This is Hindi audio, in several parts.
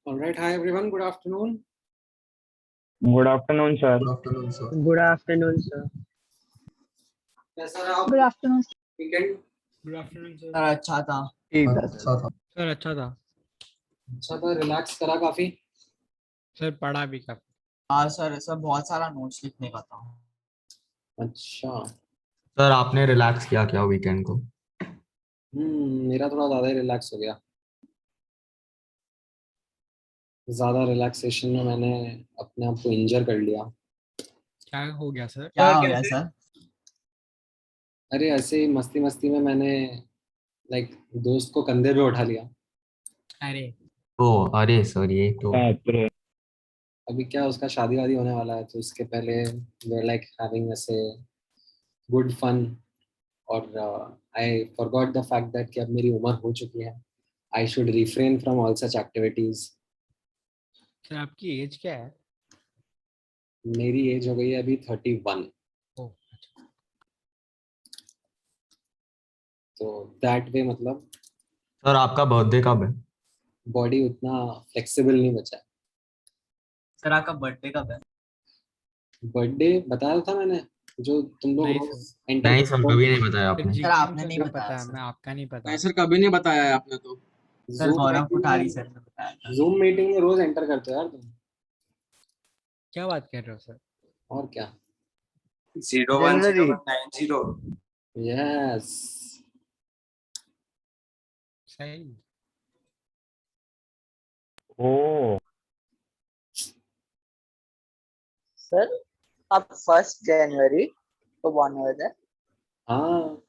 All right. Hi, everyone. Good afternoon. Good afternoon, sir. Good afternoon, sir. Good afternoon, sir. कैसा रहा good afternoon weekend? Good afternoon sir. Sir अच्छा था। ठीक था अच्छा था। सर अच्छा था। अच्छा था, रिलैक्स करा काफी। सर पढ़ा भी काफी। हाँ सर, सर बहुत सारा नोट्स लिखने का था। अच्छा। सर आपने रिलैक्स किया क्या वीकेंड को? मेरा थोड़ा ज्यादा ही रिलैक्स हो गया। ज्यादा रिलैक्सेशन में मैंने अपने आप को इंजर कर लिया। क्या हो गया सर? क्या हो गया सर? अरे ऐसे ही मस्ती मस्ती में मैंने दोस्त को कंधे पे उठा लिया। अरे अरे सर ये तो अभी क्या उसका शादी वादी होने वाला है, तो उसके पहले वी लाइक हैविंग ऐसे गुड फन। और I forgot the fact that कि अब मेरी उम्र हो चुकी है। I should refrain from all such activities. Sir आपकी एज क्या है? मेरी एज हो गई है अभी 31। ओह अच्छा। तो दैट वे मतलब सर आपका बर्थडे कब है? बॉडी उतना फ्लेक्सिबल नहीं बचा है। सर आपका बर्थडे कब है? बर्थडे बताया था मैंने, जो तुम लोग नहीं रोज सर। एंटर नहीं सर कभी नहीं बताया सर आपने। जी सर आपने नहीं को बताया पता है, सर। मैं आपका नहीं पता। नहीं सर कभी नहीं बताया है आपने तो। सर गौरव कोठारी सर ने बताया था। जूम मीटिंग में रोज एंटर करते हो यार तुम। क्या बात कर रहे हो सर? और क्या। 010190। यस। सही। ओ सर आप 1 जनवरी को बॉर्न हुए थे। हाँ,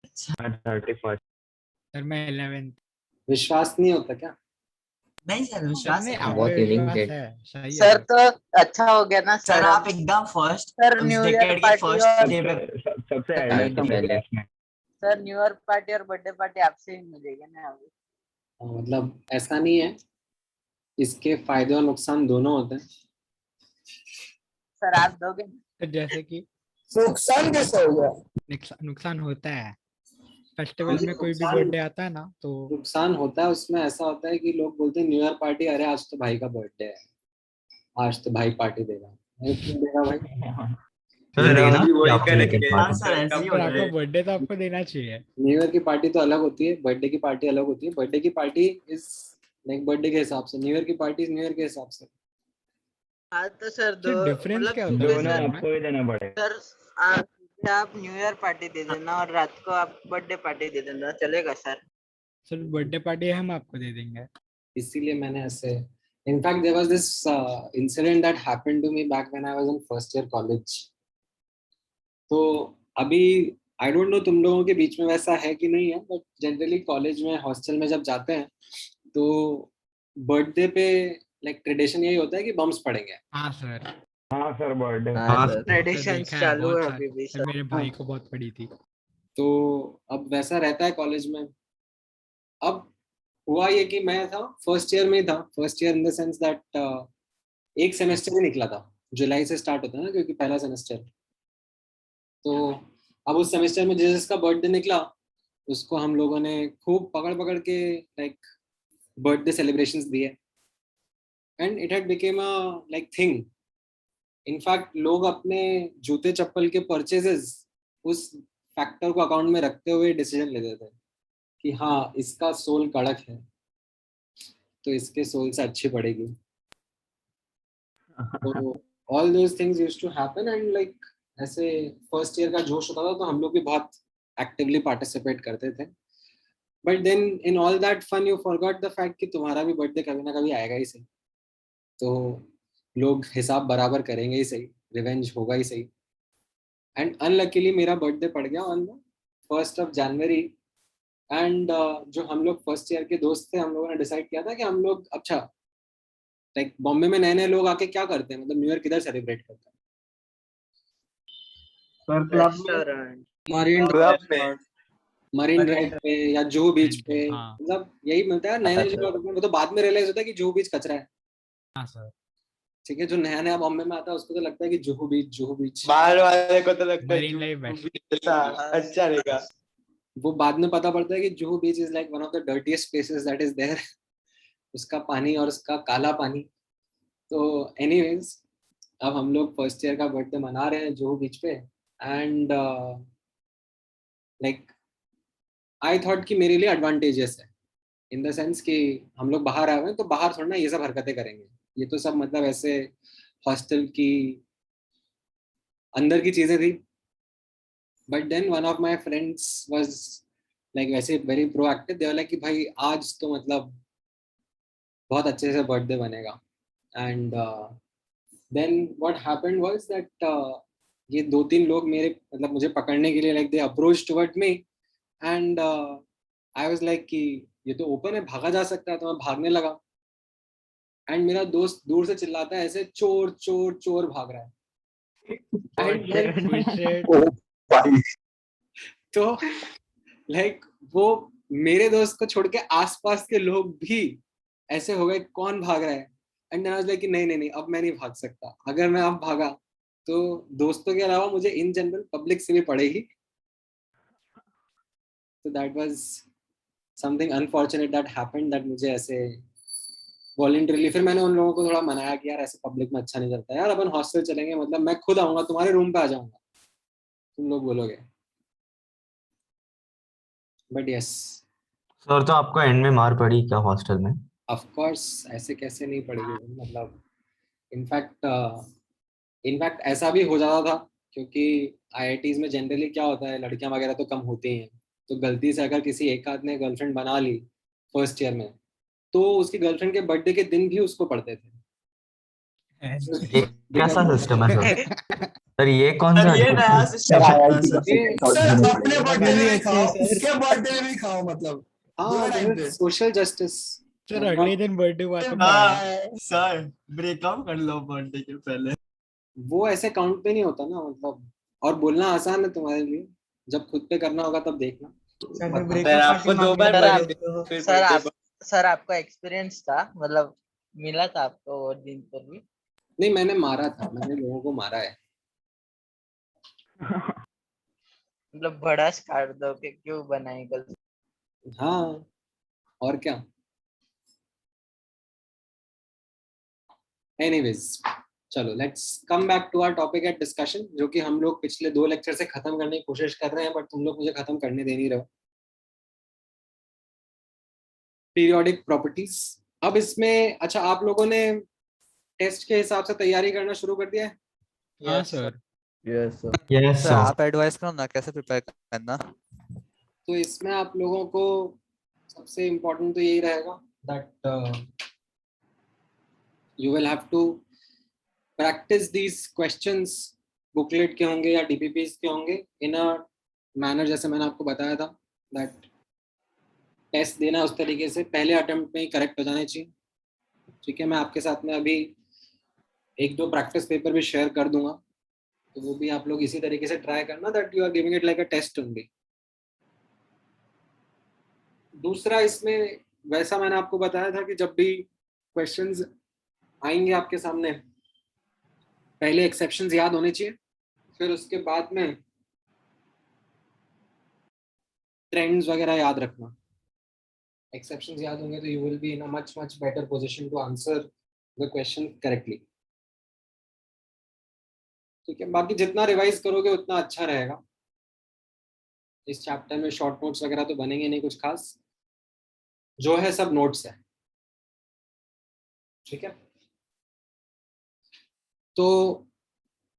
31st। सर मैं 11th। विश्वास नहीं होता क्या? नहीं सर, विश्वास नहीं है। आप बहुत विश्वास unique है। सही है सर तो अच्छा हो गया ना सर सर। आप एकदम फर्स्ट सर उस न्यू ईयर डेकेड के पार्टी फर्स्ट और डे पे। सबसे एल्डर था मेरे लिस्ट में। सर न्यू ईयर पार्टी और बर्थडे पार्टी आपसे ही मिलेगी ना अभी। मतलब ऐसा नहीं है, इसके फायदे और नुकसान दोनों होते हैं। सर आप दोगे? सर जैसे कि नुकसान कैसे हो गया? नुकसान होता है। फेस्टिवल में कोई भी बर्थडे आता है ना तो नुकसान होता है उसमें। ऐसा होता है कि लोग बोलते हैं न्यू ईयर पार्टी, अरे आज तो भाई का बर्थडे है, आज तो भाई पार्टी देगा। अरे क्यों देगा भाई? सर मेरा देना भी वही आपको लेके करेंगे। हाँ पार्टी। सर ऐसे ही सर होता आपका है। बर्थडे तो आपको देना चाहिए। न्यू ईयर की पार्टी तो अलग होती है, बर्थडे की पार्टी अलग होती है। बर्थडे की पार्टी इज लाइक बर्थडे के हिसाब से, न्यू ईयर की पार्टी इज न्यू ईयर के हिसाब से। हाँ तो सर दो सर डिफरेंस क्या होता है दोनों सर में? आपको ही देना पड़ेगा। सर आप न्यू ईयर पार्टी दे देना और रात को आप बर्थडे पार्टी दे देना, चलेगा सर? सर बर्थडे पार्टी हम आपको दे देंगे। इसीलिए मैंने ऐसे, in fact there was this incident that happened to me back when I was in first year college. तो अभी आई डोंट नो तुम लोगों के बीच में वैसा है कि नहीं है, बट जनरली कॉलेज में हॉस्टल में जब जाते हैं तो बर्थडे पे लाइक ट्रेडिशन यही होता है कि बम्स पड़ेंगे। हाँ सर। हाँ सर बर्थडे। हाँ सर ट्रेडिशन देखा है चालू बहुत है सारे। अभी भी सर सर। मेरे भाई को बहुत पड़ी थी। तो अब वैसा रहता है कॉलेज में। अब हुआ ये कि मैं था फर्स्ट ईयर में ही था, first year in the sense that एक सेमेस्टर ही निकला था। जुलाई से स्टार्ट होता है ना, क्योंकि पहला सेमेस्टर। तो अब उस सेमेस्टर में जिसका बर्थडे निकला उसको हम लोगों ने खूब पकड़ पकड़ के लाइक बर्थडे सेलिब्रेशंस दिए, and it had became a like thing. In fact लोग अपने जूते चप्पल के परचेजेस उस फैक्टर को अकाउंट में रखते हुए डिसीजन लेते थे कि हाँ इसका सोल कड़क है तो इसके सोल से अच्छी पड़ेगी। तो all those things used to happen, and like ऐसे फर्स्ट ईयर का जोश होता था तो हम लोग भी बहुत एक्टिवली पार्टिसिपेट करते थे। But then in all that fun you forgot the fact कि तुम्हारा भी बर्थडे कभी ना कभी आएगा ही सही। तो लोग हिसाब बराबर करेंगे ही सही, रिवेंज होगा ही सही। एंड अनलकीली मेरा बर्थडे पड़ गया ऑन द 1 जनवरी। एंड जो हम लोग फर्स्ट ईयर के दोस्त थे, हम लोगों ने डिसाइड किया था कि हम लोग अच्छा लाइक बॉम्बे में नए नए लोग आके क्या करते हैं, मतलब न्यू ईयर किधर सेलिब्रेट करते हैं। सर क्लब में, रेस्टोरेंट। मरीन क्लब में। मरीन ड्राइव पे या जुहू बीच पे, हाँ। मतलब यही मिलता है नए नए लोग। वो तो बाद में रियलाइज होता है कि जुहू बीच कचरा है। हाँ सर। ठीक है, जो नया नया बॉम्बे में आता है उसको तो लगता है कि जुहू बीच। बाहर वाले को तो लगता है मरीन लाइफ बेस्ट। अच्छा रहेगा। वो बाद में पता पड़ता है कि Juhu beach is like one of the dirtiest places that is there. उसका पानी और उसका काला पानी। तो एनीवेज अब हम लोग फर्स्ट ईयर का बर्थडे मना रहे हैं जुहू बीच पे। एंड लाइक आई थॉट कि मेरे लिए एडवांटेजेस है इन द सेंस कि हम लोग बाहर आए हुए हैं तो बाहर थोड़ा ना ये सब हरकतें करेंगे। ये तो सब मतलब ऐसे हॉस्टल की अंदर की चीजें थी। But then one of my friends was like वैसे very proactive. They were like कि भाई आज तो मतलब बहुत अच्छे से बर्थडे बनेगा। And then what happened was that ये 2-3 लोग मेरे मतलब मुझे पकड़ने के लिए like they approach toward me. And I was like कि ये तो ओपन है, भागा जा सकता है, तो मैं भागने लगा। एंड मेरा दोस्त दूर से चिल्लाता है ऐसे, चोर चोर चोर भाग रहा है। And then Bullshit. तो लाइक वो मेरे दोस्त को छोड़ के आसपास के लोग भी ऐसे हो गए, कौन भाग रहा है। And then I was like कि नहीं नहीं नहीं, अब मैं नहीं भाग सकता। अगर मैं अब भागा तो दोस्तों के अलावा मुझे इन जनरल पब्लिक से भी पड़ेगी। तो that was something unfortunate that happened, that मुझे ऐसे वॉलंटरीली फिर मैंने उन लोगों को थोड़ा मनाया कि यार ऐसे पब्लिक में अच्छा नहीं चलता यार, अपन हॉस्टल चलेंगे, मतलब मैं खुद आऊंगा तुम्हारे रूम पे आ जाऊंगा, तुम लोग बोलोगे। बट यस सर तो आपको एंड में मार पड़ी क्या हॉस्टल में? ऑफ कोर्स, ऐसे कैसे नहीं पड़ेगी मतलब। इनफैक्ट इनफैक्ट ऐसा भी हो जाता था क्योंकि आईआईटीज में जनरली क्या होता है, लड़कियां वगैरह तो कम होती हैं। तो गलती से अगर किसी एक आध ने गर्लफ्रेंड बना ली फर्स्ट ईयर में, तो उसकी गर्लफ्रेंड के बर्थडे के दिन भी उसको पढ़ते थे। ये कैसा सिस्टम है सर? सर ये कौन सा ये नया सिस्टम है सर। सर अपने बर्थडे में भी खाओ, उसके बर्थडे में भी खाओ, मतलब हाँ, सोशल जस्टिस। सर अगले दिन बर्थडे हुआ तो हाँ सर, ब्रेकअप कर लो बर्थडे के पहले। वो ऐसे काउंट पे नहीं होता ना मतलब। और बोलना आसान है तुम्हारे लिए, जब खुद पे करना होगा तब देखना। सर आपको 2 बार सर आप बर्थडे फिर सर आप बर्थडे सर आपका एक्सपीरियंस था, मतलब मिला था आपको वो दिन पर भी? नहीं, मैंने मारा था, मैंने लोगों को मारा है। मतलब भड़ास काट दो कि क्यों बनाई गलती। हाँ, और क्या। एनीवेज चलो, let's come back to our topic at discussion, जो कि हम लोग पिछले 2 लेक्चर से खत्म करने की कोशिश कर रहे हैं, बट तुम लोग मुझे खत्म करने दे नहीं रहे हो। Periodic properties. अब इसमें अच्छा, आप लोगों ने टेस्ट के हिसाब से तैयारी करना शुरू कर दिया है? हाँ सर। Yes sir sir. आप एडवाइस करो ना कैसे प्रिपेयर करना। तो इसमें आप लोगों को सबसे इम्पोर्टेंट तो यही रहेगा that you will have to practise these questions. Booklet के होंगे या डीपीपीज के होंगे, इन अ मैनर जैसे मैंने आपको बताया था, दैट टेस्ट देना उस तरीके से पहले अटेम्प्ट में ही करेक्ट हो जाने चाहिए। ठीक है, मैं आपके साथ में अभी 1-2 प्रैक्टिस पेपर भी शेयर कर दूंगा, तो वो भी आप लोग इसी तरीके से ट्राई करना, that you are giving it like a test only. दूसरा, इसमें वैसा मैंने आपको बताया था कि जब भी क्वेश्चंस आएंगे आपके सामने, पहले एक्सेप्शंस याद होने चाहिए, फिर उसके बाद में ट्रेंड्स वगैरह याद रखना। एक्सेप्शंस याद होंगे तो you will be in a much much better position to answer the question correctly. ठीक है, बाकी जितना रिवाइज करोगे उतना अच्छा रहेगा। इस चैप्टर में शॉर्ट नोट्स वगैरह तो बनेंगे नहीं कुछ खास, जो है सब नोट्स है। ठीक है, तो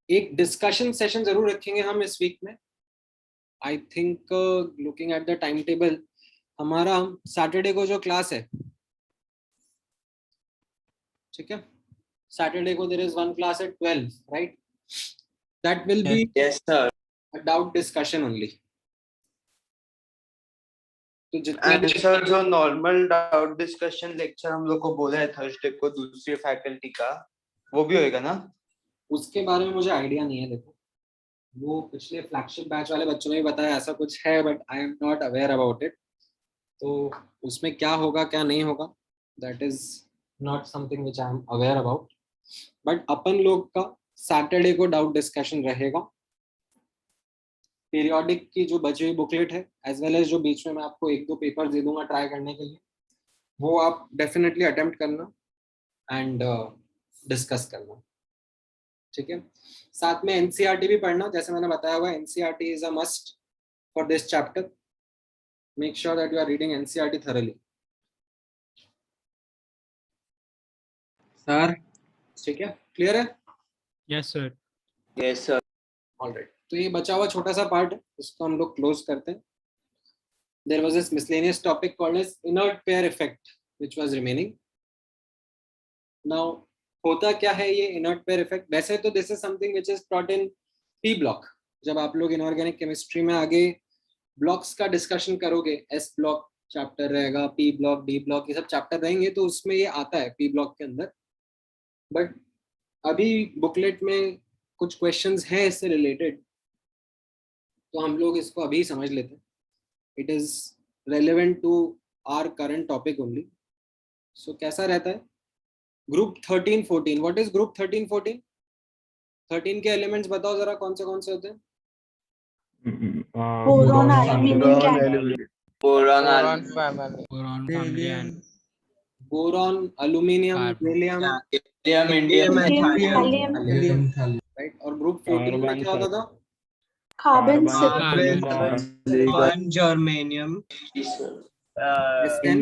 एक डिस्कशन सेशन जरूर रखेंगे हम इस वीक में। I think looking at the time table, हमारा सैटरडे को जो क्लास है, ठीक है, सैटरडे को there is one class at 12, right? That will be yes sir. A doubt discussion only. तो जितने एंड सर जो नॉर्मल डाउट डिस्कशन लेक्चर हम लोग को बोला है थर्सडे को दूसरी फैकल्टी का, वो भी होएगा ना? उसके बारे में मुझे आइडिया नहीं है। देखो, वो पिछले फ्लैगशिप बैच वाले बच्चों ने भी बताया ऐसा कुछ है, but I am not aware about it. तो उसमें क्या होगा क्या नहीं होगा, that is not something which I am aware about. But अपन लोग का सैटरडे को डाउट डिस्कशन रहेगा। पीरियोडिक की जो बची हुई बुकलेट है, एज वेल एज जो बीच में मैं आपको 1-2 पेपर दे दूंगा ट्राई करने के लिए, वो आप डेफिनेटली अटेम्प्ट करना एंड डिस्कस करना, ठीक है। साथ में एनसीईआरटी भी पढ़ना, जैसे मैंने बताया हुआ NCERT is a must for this chapter. Make sure that you are reading NCERT thoroughly. Sir ठीक है, क्लियर है? Yes sir. Yes sir. Alright, तो ये बचा हुआ छोटा सा पार्ट है, इसको हम लोग क्लोज करते हैं। There was this miscellaneous topic called as inert pair effect which was remaining. Now होता क्या है ये inert pair effect? वैसे तो this is something which is taught in P block. जब आप लोग inorganic chemistry में आगे blocks का discussion करोगे, S block chapter रहेगा, P block, D block, ये सब chapter रहेंगे, तो उसमें ये आता है P block के अंदर। But अभी booklet में कुछ questions हैं इससे related, तो हम लोग इसको अभी समझ लेते हैं। It is relevant to our current topic only. So कैसा रहता है? Group 13-14. What is group 13-14? 13 के elements बताओ जरा, कौन से होते हैं? Boron, aluminium, boron family. Boron family and Boron, aluminium, Carbon. gallium, indium right? और group 14 में क्या होता था? कार्बन, जर्मेनियम, SN,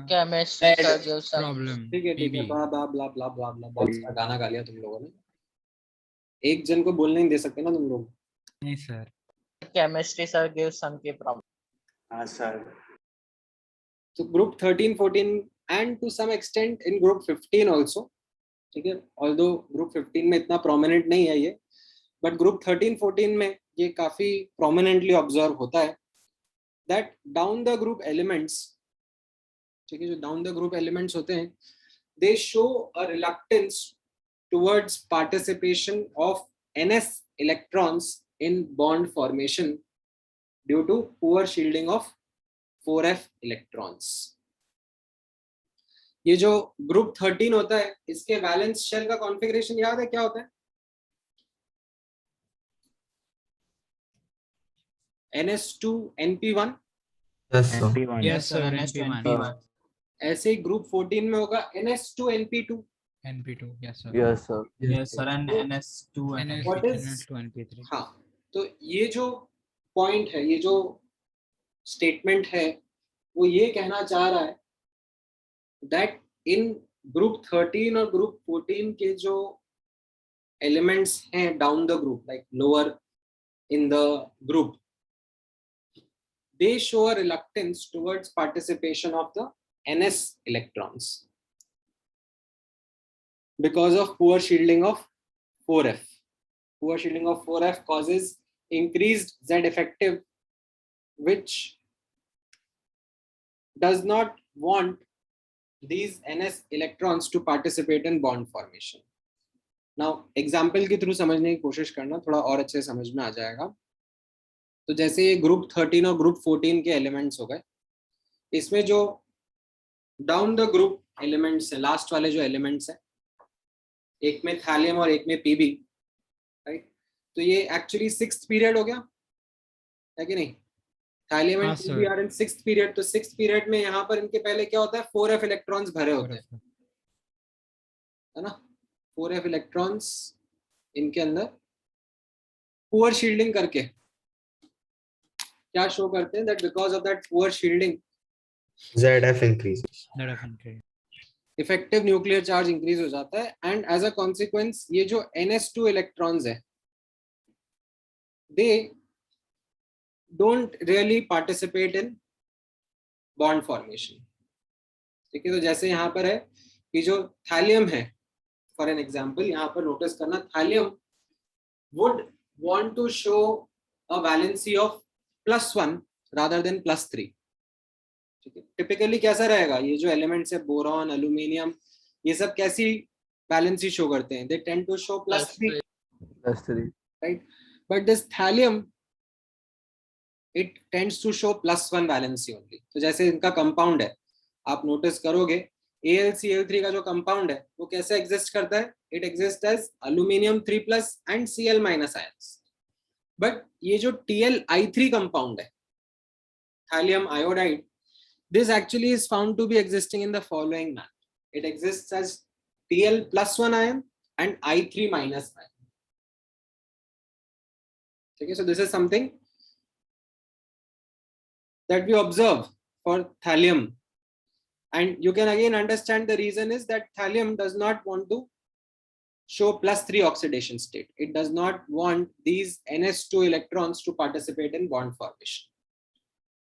केमिस्ट्री का जो सब problem ठीक है, PB. ब्ला ब्ला ब्ला ब्ला ब्ला ब्ला, बहुत सारा गाना गा लिया तुम लोगों ने। एक जन को बोलने नहीं दे सकते ना तुम लोग। नहीं sir. Chemistry sir give some के प्रॉब्लम। हाँ sir. So group 13-14 and to some extent in group 15 also, ठीक है, although group 15 में इतना prominent नहीं है ये, but group 13-14 में ये काफी prominently observe होता है that down the group elements, ठीक है, जो down the group elements होते हैं, they show a reluctance towards participation of NS electrons in bond formation due to poor shielding of 4f electrons. ये जो ग्रुप 13 होता है, इसके वैलेंस शेल का कॉन्फ़िगरेशन याद है क्या होता है? NS2 NP1। Yes, sir. Yes sir. NP1. ऐसे ही ग्रुप 14 में होगा NS2 NP2। NP2. Yes sir. Yes, sir. Yes sir, and NS2 What is- NS2 NP3. हाँ, तो ये जो पॉइंट है, ये जो स्टेटमेंट है, वो ये कहना चाह रहा है दैट इन ग्रुप 13 और ग्रुप 14 के जो एलिमेंट्स हैं down the group, like lower in the group, they show a reluctance towards participation of the NS electrons because of poor shielding of 4f. Poor shielding of 4f causes increased Z effective, which does not want these NS electrons to participate in bond formation. Now example के थ्रू समझने की कोशिश करना, थोड़ा और अच्छे समझ में आ जाएगा। तो जैसे ये ग्रुप 13 और ग्रुप 14 के एलिमेंट्स हो गए, इसमें जो डाउन द ग्रुप एलिमेंट्स हैं, लास्ट वाले जो एलिमेंट्स हैं, एक में थैलियम और एक में पीबी, राइट? तो ये एक्चुअली 6th पीरियड हो गया है कि नहीं? Thallium and PB are in 6th period. तो 6th पीरियड में यहाँ पर इनके पहले क्या होता है? 4f इलेक्ट्रॉन्स भरे होते हैं, है ना? 4f इलेक्ट्रॉन्स इनके अंदर पुअर शील्डिंग करके क्या शो करते हैं? That because of that poor shielding ZF increases. Effective nuclear charge increase हो जाता है, एंड एज अ कॉन्सिक्वेंस ये जो NS2 इलेक्ट्रॉन्स है, दे don't really participate in bond formation. ठीक है, तो जैसे यहाँ पर है कि जो थैलियम है, फॉर एन एग्जांपल यहाँ पर नोटिस करना, thallium would want to show a valency of +1 rather than +3। ठीक है, टिपिकली कैसा रहेगा? ये जो एलिमेंट्स है, बोरॉन, एल्यूमिनियम, ये सब कैसी वैलेंसी शो करते हैं? They tend to show +3, right? But this thallium it tends to show +1 valency only. तो जैसे इनका कंपाउंड है, आप नोटिस करोगे AlCl3 का जो कंपाउंड है वो कैसे एग्जिस्ट करता है? It exists as aluminium 3+ and Cl- ions. But ये जो TlI3 कंपाउंड है, thallium iodide, this actually is found to be existing in the following manner. It exists as Tl+1 ion and I3- ion. Okay, so this is something that we observe for thallium, and you can again understand the reason is that thallium does not want to show +3 oxidation state. It does not want these NS2 electrons to participate in bond formation.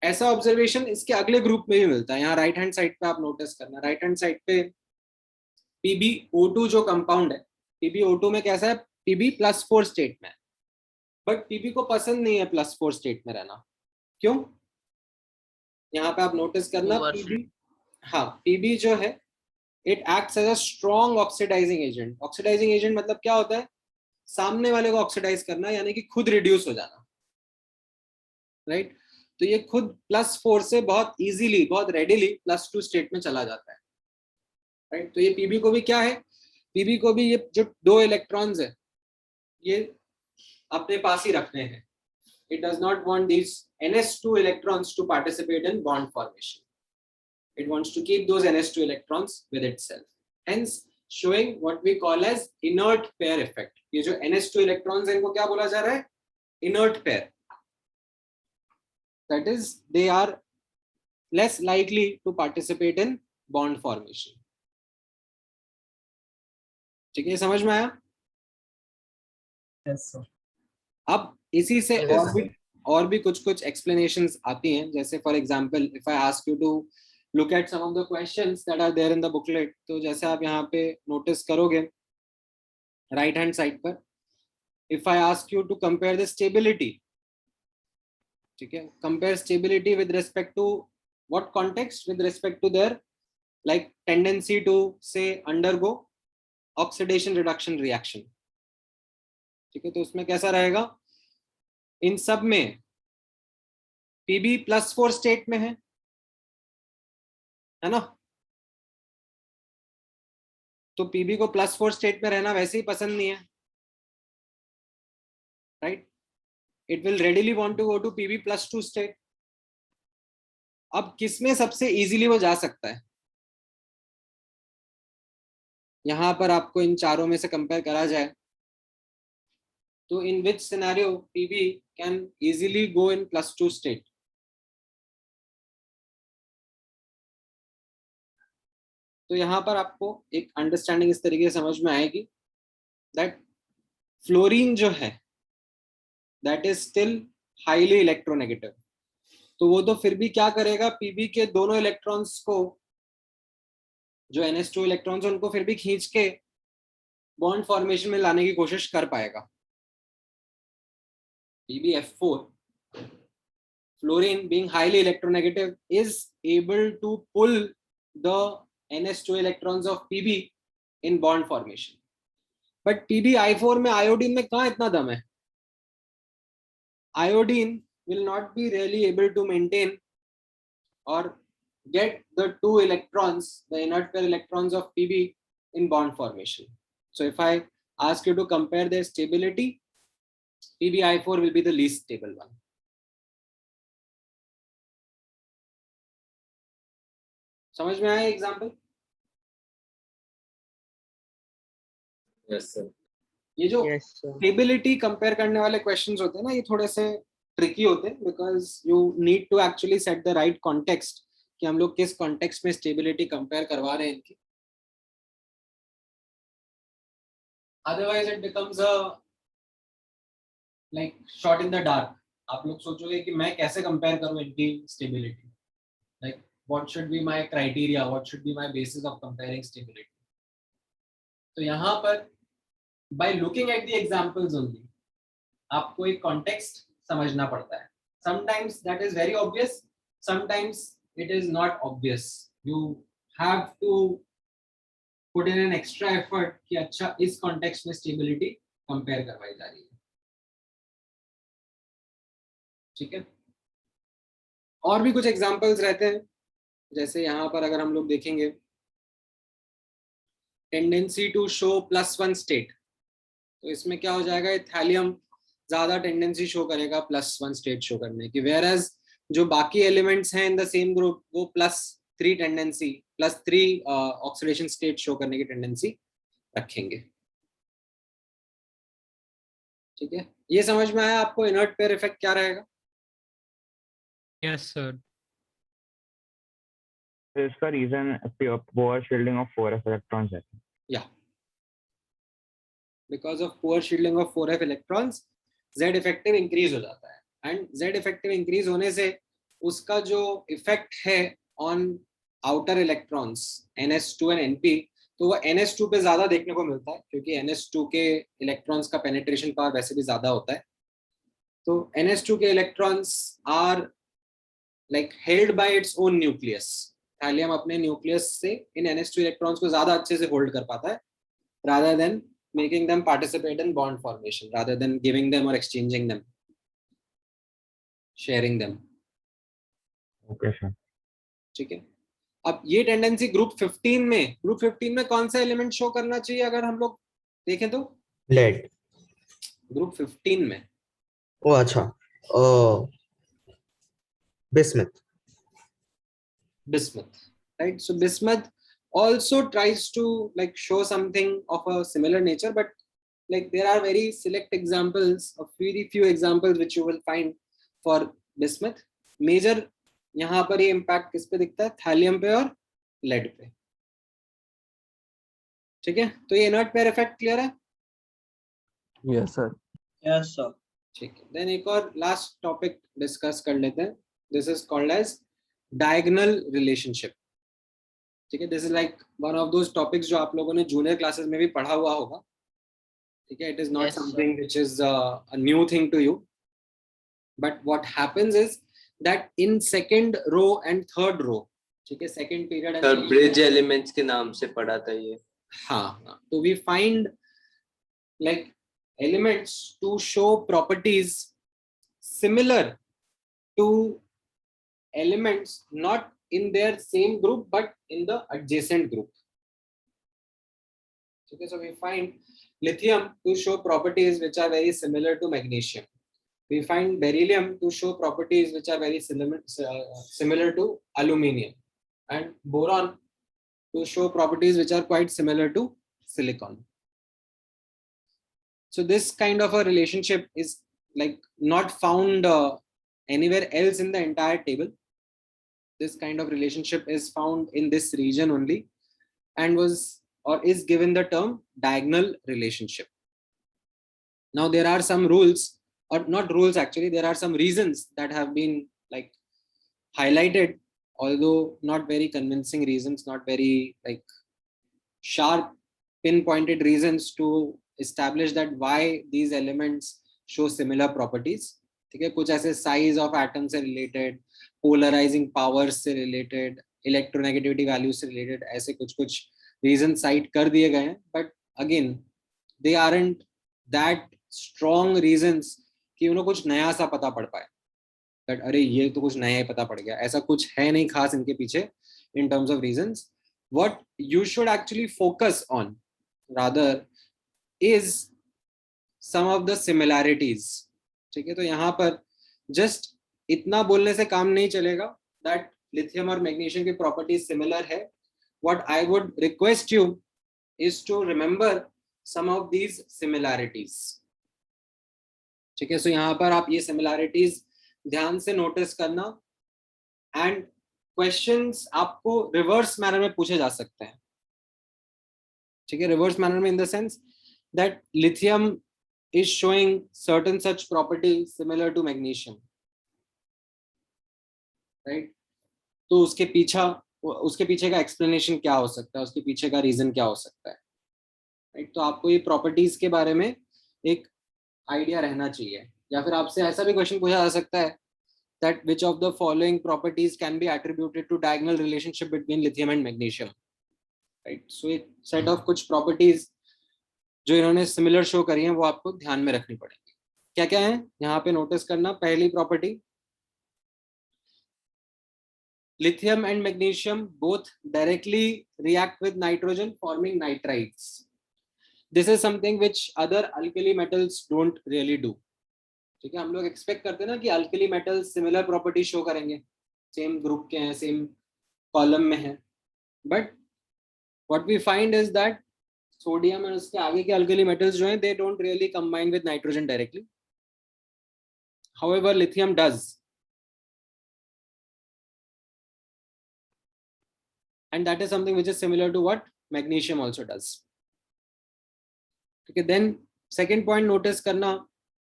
ऐसा ऑब्जर्वेशन इसके अगले ग्रुप में भी मिलता है. यहाँ राइट हैंड साइड पे आप नोटिस करना, राइट हैंड साइड पे PbO2 जो कंपाउंड है, PbO2 में कैसा है, Pb+4 स्टेट में है, बट Pb को पसंद नहीं है +4 स्टेट में रहना. क्यों? यहाँ पे आप नोटिस करना, Pb जो है, it acts as a strong oxidising agent. Oxidising agent मतलब क्या होता है, सामने वाले को ऑक्सीडाइज करना, यानी कि खुद रिड्यूस हो जाना, राइट? तो ये खुद +4 से बहुत इजीली, बहुत रेडिली +2 स्टेट में चला जाता है, राइट? तो ये Pb को भी क्या है, Pb को भी ये जो 2 इलेक्ट्रॉन्स है ये अपने पास ही रखने हैं. It does not want these NS2 electrons to participate in bond formation. It wants to keep those NS2 electrons with itself. Hence, showing what we call as inert pair effect. ये जो NS2 electrons हैं, इनको क्या बोला जा रहा है? Inert pair. That is, they are less likely to participate in bond formation. ठीक है, समझ में आया? Yes, sir. अब इसी से और भी कुछ एक्सप्लेनेशंस आती हैं. जैसे for example, if I ask you to look at some of the questions that are there in the booklet, तो जैसे आप यहाँ पे नोटिस करोगे राइट हैंड साइड पर, if I ask you to compare the stability, ठीक है, compare stability with respect to what context, with respect to their like tendency to से अंडरगो ऑक्सीडेशन रिडक्शन रिएक्शन. ठीक है, तो उसमें कैसा रहेगा, इन सब में Pb+4 स्टेट में है ना, तो Pb को +4 स्टेट में रहना वैसे ही पसंद नहीं है, right? It will readily want to go to Pb+2 state. अब किसमें सबसे इजीली वो जा सकता है? यहां पर आपको इन चारों में से कंपेयर करा जाए तो in which scenario Pb can easily go in +2 state? तो यहाँ पर आपको एक अंडरस्टैंडिंग इस तरीके से समझ में आएगी that फ्लोरीन जो है that is still highly electronegative. तो वो तो फिर भी क्या करेगा, Pb के दोनों इलेक्ट्रॉन्स को, जो NS2 इलेक्ट्रॉन्स उनको फिर भी खींच के बॉन्ड फॉर्मेशन में लाने की कोशिश कर पाएगा. PbF4, fluorine being highly electronegative is able to pull the NS2 electrons of Pb in bond formation. But PbI4 में iodine में कहाँ इतना दम है? Iodine will not be really able to maintain or get the 2 electrons, the inert pair electrons of Pb in bond formation. So if I ask you to compare their stability, PbI4 will be the least stable one. समझ में आया एग्जाम्पल? Yes sir. ये जो स्टेबिलिटी कंपेयर करने वाले क्वेश्चंस होते हैं ना, ये थोड़े से ट्रिकी होते हैं because you need to actually set the right context कि हम लोग किस कॉन्टेक्स्ट में स्टेबिलिटी कंपेयर करवा रहे हैं इनकी. Otherwise it becomes a like shot in the dark. आप लोग सोचोगे कि मैं कैसे कंपेयर करूं इनकी stability, like what should be my criteria, what should be my basis of comparing stability. तो यहाँ पर by looking at the examples only आपको एक कॉन्टेक्स्ट समझना पड़ता है. Sometimes that is very obvious, sometimes it is not obvious. You have to put in an extra effort कि अच्छा इस कॉन्टेक्स्ट में स्टेबिलिटी कंपेयर करवाई जा रही है. ठीक है, और भी कुछ एग्जांपल्स रहते हैं. जैसे यहाँ पर अगर हम लोग देखेंगे टेंडेंसी टू शो +1 स्टेट, तो इसमें क्या हो जाएगा, थैलियम ज्यादा टेंडेंसी शो करेगा +1 स्टेट शो करने की, वेयर एज जो बाकी एलिमेंट्स हैं इन द सेम ग्रुप वो +3 टेंडेंसी, +3 ऑक्सीडेशन स्टेट शो करने की टेंडेंसी रखेंगे। ठीक है, ये समझ में आया आपको इनर्ट पेयर इफेक्ट क्या रहेगा? Yes sir. तो इसका reason poor shielding of 4f electrons है। या because of poor shielding of 4f electrons Z effective increase हो जाता है, एंड Z इफेक्टिव इंक्रीज होने से उसका जो इफेक्ट है on outer electrons NS2 and NP, तो वो NS2 पे ज्यादा देखने को मिलता है क्योंकि NS2 के इलेक्ट्रॉन्स का पेनिट्रेशन पावर वैसे भी ज्यादा होता है। तो NS2 के electrons are like held by its own nucleus. Thallium अपने न्यूक्लियस से इन NS2 इलेक्ट्रॉन्स को ज्यादा अच्छे से होल्ड कर पाता है, rather than making them participate in bond formation, rather than giving them or exchanging them, sharing them. Okay sir. ठीक है, अब ये टेंडेंसी ग्रुप 15 में कौन सा एलिमेंट शो करना चाहिए अगर हम लोग देखें तो? लेड। ग्रुप 15 में ओ अच्छा, bismuth. right? So bismuth also tries to like show something of a similar nature, but like there are very select examples, of very few examples which you will find for bismuth. Major यहाँ पर ये impact किस पे दिखता है? थैलियम पे और लेड पे। ठीक है, तो ये इनर्ट पेयर इफेक्ट क्लियर है? Yes sir. Yes sir. ठीक है, देन एक और लास्ट टॉपिक डिस्कस कर लेते हैं। This is called as diagonal relationship. ठीक है, this is like one of those topics जो आप लोगों ने जूनियर क्लासेस में भी पढ़ा हुआ होगा। ठीक है, it is not something which is a new thing to you, but what happens is that in second row and third row, ठीक है, second period sir bridge elements के नाम से पढ़ा था ये। हाँ, तो we find like elements to show properties similar to elements not in their same group but in the adjacent group. Okay, so we find lithium to show properties which are very similar to magnesium. We find beryllium to show properties which are very similar to aluminium, and boron to show properties which are quite similar to silicon. So this kind of a relationship is like not found anywhere else in the entire table. This kind of relationship is found in this region only, and was or is given the term diagonal relationship. Now there are some rules, or not rules actually, there are some reasons that have been like highlighted, although not very convincing reasons, not very like sharp pinpointed reasons to establish that why these elements show similar properties. ठीक है, कुछ ऐसे size of atom से related, polarizing powers से related, electronegativity values से related, ऐसे कुछ reasons cite कर दिए गए हैं, but again they aren't that strong reasons कि उन्हें कुछ नया सा पता पड़ पाए, that अरे ये तो कुछ नया ही पता पड़ गया, ऐसा कुछ है नहीं खास इनके पीछे in terms of reasons. What you should actually focus on rather is some of the similarities. ठीक है, तो यहाँ पर just इतना बोलने से काम नहीं चलेगा that lithium और magnesium की properties similar है. What I would request you is to remember some of these similarities. ठीक है, so यहाँ पर आप ये similarities ध्यान से notice करना, and questions आपको reverse manner में पूछे जा सकते हैं। ठीक है, reverse manner में in the sense that lithium is showing certain such properties similar to magnesium, right? तो उसके पीछे का explanation क्या हो सकता है, उसके पीछे का reason क्या हो सकता है, right? तो आपको ये properties के बारे में एक idea रहना चाहिए, या फिर आपसे ऐसा भी question पूछा जा सकता है that which of the following properties can be attributed to diagonal relationship between lithium and magnesium, right? So एक set of कुछ properties जो इन्होंने सिमिलर शो करी हैं वो आपको ध्यान में रखनी पड़ेगी। क्या क्या है यहाँ पे नोटिस करना? पहली property, lithium and magnesium both directly react with nitrogen forming nitrides. This is something which other alkali metals don't really do. ठीक है, हम लोग एक्सपेक्ट करते हैं ना कि alkali metals similar property show करेंगे, सेम ग्रुप के हैं, सेम कॉलम में हैं, but what we find is that sodium and उसके आगे के अल्कली मेटल्स जो हैं they don't really combine with nitrogen directly, however lithium does, and that is something which is similar to what magnesium also does. Okay, then second point notice karna,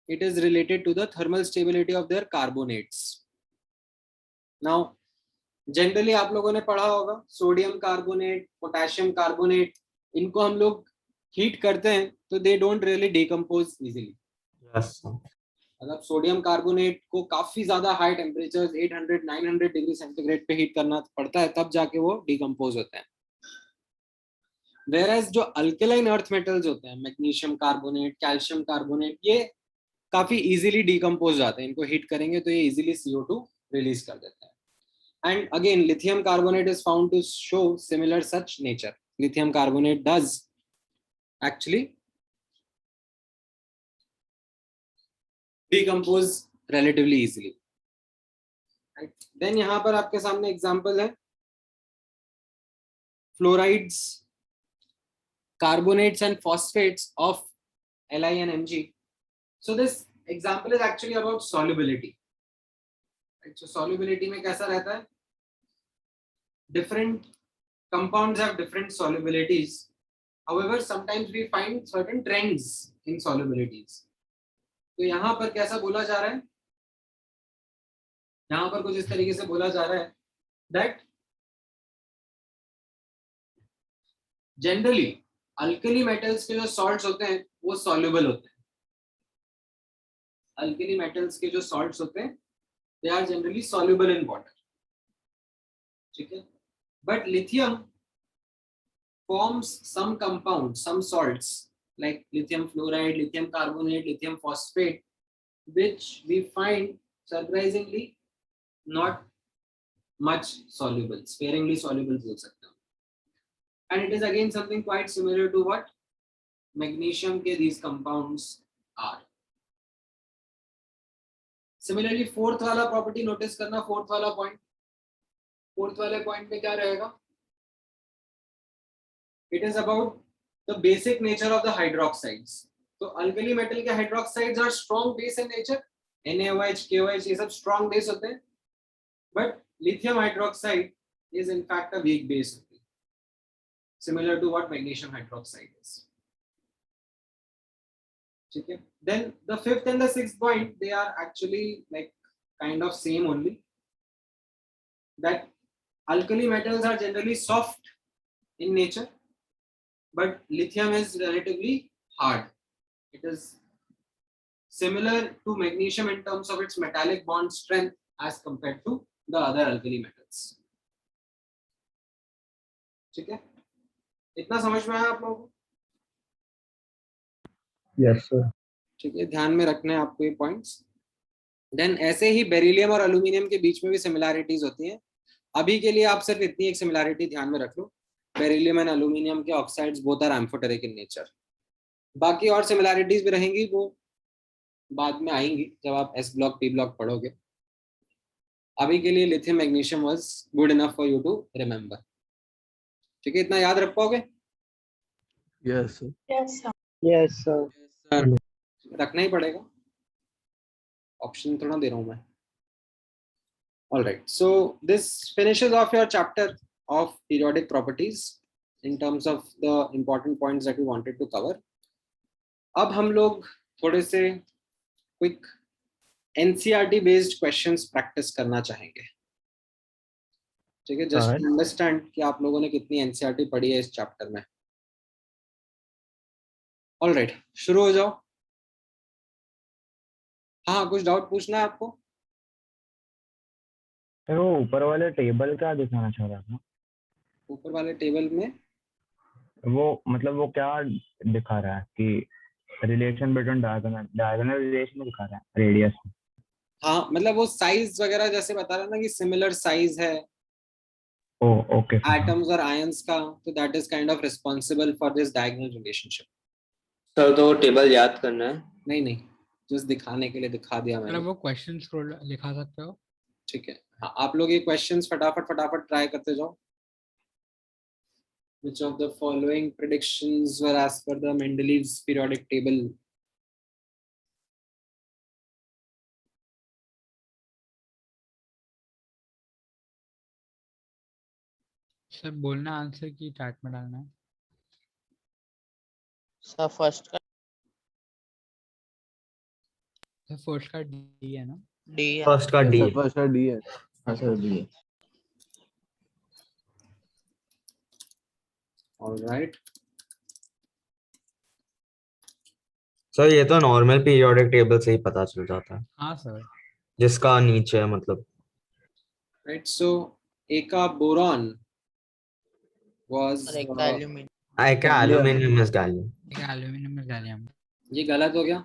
it is related to the thermal stability of their carbonates. Now generally आप लोगों ने पढ़ा होगा सोडियम कार्बोनेट, पोटेशियम कार्बोनेट, इनको हम लोग हीट करते हैं तो दे don't really decompose easily. Yes. मतलब सोडियम कार्बोनेट को काफी ज्यादा हाई टेम्परेचर 800-900 डिग्री सेंटीग्रेड पे हीट करना पड़ता है, तब जाके वो डिकम्पोज होते हैं. वेयरएज जो अल्कलाइन अर्थ मेटल्स होते हैं, मैग्नीशियम कार्बोनेट, कैल्शियम कार्बोनेट, ये काफी इजीली डिकम्पोज जाते हैं, इनको हीट करेंगे तो ये इजीली CO2 रिलीज कर देते हैं. And again lithium carbonate is found to show similar such nature. Lithium carbonate does actually decompose relatively easily. Right? Then यहाँ पर आपके सामने एग्जांपल है fluorides, carbonates and phosphates of Li and Mg. So this example is actually about solubility. Right? So solubility में कैसा रहता है? Different compounds have different solubilities. However, sometimes we find certain trends in solubilities. तो यहां पर कैसा बोला जा रहा है, यहां पर कुछ इस तरीके से बोला जा रहा है दैट जनरली अल्कली मेटल्स के जो सॉल्ट्स होते हैं वो सॉल्युबल होते हैं. अल्कली मेटल्स के जो सॉल्ट्स होते हैं they are generally soluble in water. ठीक है, but lithium forms some compound, some salts like lithium fluoride, lithium carbonate, lithium phosphate, which we find surprisingly not much soluble, sparingly soluble बोल सकते हैं. And it is again something quite similar to what magnesium के these compounds are. Similarly fourth वाला property notice करना, fourth वाला point, fourth वाले point में क्या रहेगा? It is about the basic nature of the hydroxides. तो alkali metal के hydroxides are strong base in nature, NaOH, KOH ये सब strong base होते हैं, but lithium hydroxide is in fact a weak base, similar to what magnesium hydroxide is. ठीक है, then the fifth and the sixth point they are actually like kind of same only, that alkali metals are generally soft in nature, but lithium is relatively hard. It is similar to magnesium in terms of its metallic bond strength as compared to the other alkali metals. ठीक है, इतना समझ में आया आप लोगों को? Yes, sir. ठीक है, ध्यान में रखना है आपको ये पॉइंट्स. देन ऐसे ही बेरिलियम और एल्यूमिनियम के बीच में भी सिमिलैरिटीज होती हैं. अभी के लिए आप सिर्फ इतनी एक सिमिलैरिटी ध्यान में रख लो, बेरिलियम एंड एल्यूमिनियम के oxides both are amphoteric in nature. बाकी और सिमिलैरिटीज भी रहेंगी, वो बाद में आएंगी जब आप एस ब्लॉक पी ब्लॉक पढ़ोगे. अभी के लिए lithium magnesium was good enough for you to remember. ठीक है, इतना याद रख पाओगे? Yes, sir. Yes, sir. Yes, sir. Sir रखना ही पड़ेगा, ऑप्शन थोड़ा दे रहा हूं मैं. All right, so this finishes off your chapter of periodic properties in terms of the important points that we wanted to cover. अब हम लोग थोड़े से quick NCERT based questions practice करना चाहेंगे. ठीक है, just to understand कि आप लोगों ने कितनी NCERT पढ़ी है इस चैप्टर में. All right, शुरू हो जाओ. हाँ, कुछ डाउट पूछना है आपको? वो ऊपर वाले टेबल क्या दिखाना चाह रहा था? ऊपर वाले टेबल में वो मतलब वो क्या दिखा रहा है कि रिलेशन बिटवीन डायगोनल रिलेशन दिखा रहा है रेडियस में. हाँ, मतलब वो साइज वगैरह जैसे बता रहा था कि सिमिलर साइज है ओके एटम्स और आयंस का, तो that is kind of responsible for this diagonal relationship. Sir तो टेबल याद करना है? नहीं, जस्ट दिखाने के लिए दिखा दिया मैंने. मतलब वो क्वेश्चन स्क्रॉल लिखा सकते हो. ठीक है. हाँ, आप लोग ये क्वेश्चंस फटाफट ट्राई करते जाओ. Which of the following predictions were as per the Mendeleev's periodic table? Sir बोलना आंसर की चैट में डालना है. सर फर्स्ट का सर फर्स्ट का डी है ना. डी है. फर्स्ट का डी. फर्स्ट का डी है. हाँ सर डी है. All right. सर ये तो नॉर्मल पीरियोडिक टेबल से ही पता चल जाता है. हाँ सर. जिसका नीचे है मतलब. Right. So, Eka boron was. और एक एल्यूमिनियम. Aluminium is gallium. एक एल्यूमिनियम में गैलियम. ये गलत हो गया.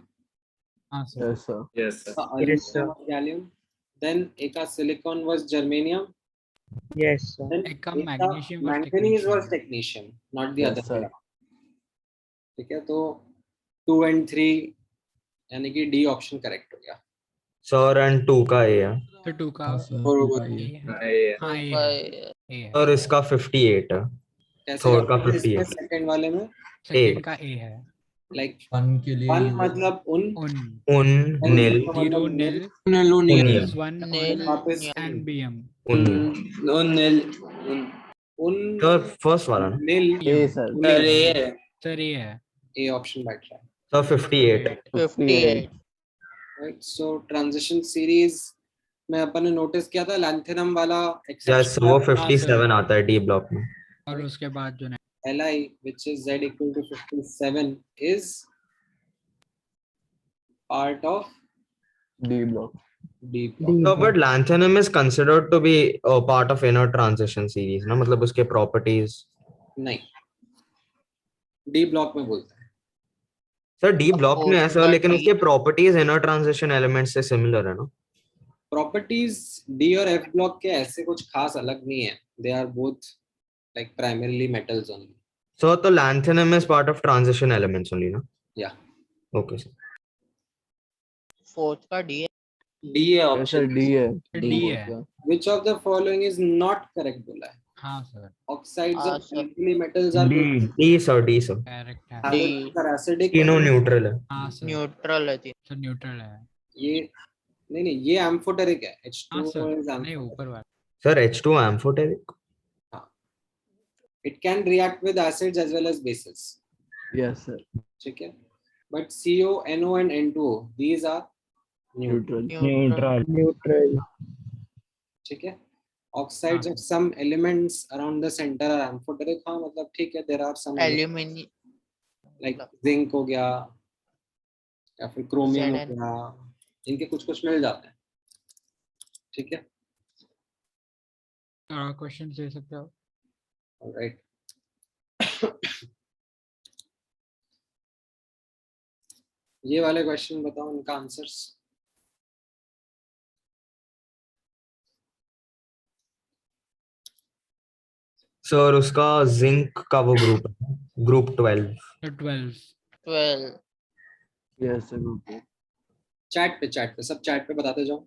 हाँ sir. Yes sir. Yes, sir. Aluminum was gallium. Then Eka silicon was germanium. Yes sir. Then एक का Eka magnesium manganese was technetium, not the Yes, other sir. way around. ठीक है. तो 2 and 3 यानी कि डी ऑप्शन करेक्ट हो गया. सर एंड 2 का ए है. तो 2 का हाँ सर. और टू का ए ये. है. Yeah. हाँ ए है. ए है. और इसका 58 है. कैसे Third का करते हैं? इसमें 58. सेकंड वाले में सेकंड का ए है. लाइक वन के लिए 1 मतलब उन उन उन निल जीरो निल उनियम. वन नेल वापस एंड बीएम. उनियम. उन सर फर्स्ट वाला ना. नील ए सर. सर ये है. ए ऑप्शन बैठ रहा है. सर 58. 58. राइट. सो ट्रांजिशन सीरीज में अपन ने नोटिस किया था लैंथेनम वाला यस वो एक्सेप्शन 57 आता है डी ब्लॉक में. और उसके बाद जो Li which is z equal to 57 is part of D block. D block. No, but lanthanum is considered to be a part of inner transition series ना. मतलब उसके properties. नहीं, D block में बोलते हैं. सर डी ब्लॉक में है सर, Fourth लेकिन का उसके properties inner transition elements से similar है ना. Properties D और F block के ऐसे कुछ खास अलग नहीं है. They are both like primarily metals only. So तो lanthanum is part of transition elements only ना. Yeah. Okay sir. फोर्थ का डी है. D है सर option. डी है. डी है. Which of the following is not correct बोला है. हाँ सर. Oxides हाँ, of sir. alkali metals are D sir. Correct है. D. are acidic. तीनों neutral है. हाँ सर. न्यूट्रल है. सर न्यूट्रल है. ये नहीं ये amphoteric है. हाँ H2O सर. is नहीं amphoteric. ऊपर वाला. Sir H2 amphoteric. It can react with acids as well as bases. Yes sir. ठीक है. But CO, NO and N2O these are neutral. Neutral. Neutral. ठीक है. Oxides of some elements around the center are amphoteric. हाँ मतलब ठीक है. There are some aluminium like zinc हो गया या फिर chromium हो Zn. गया. इनके कुछ मिल जाते हैं. ठीक है. क्वेश्चन दे सकते हो. Alright. ये वाले क्वेश्चन बताओ इनका आंसर्स. सर उसका जिंक का वो ग्रुप है. ग्रुप 12. तो 12. 12. Yes sir. चैट पे सब चैट पे बताते जाओ.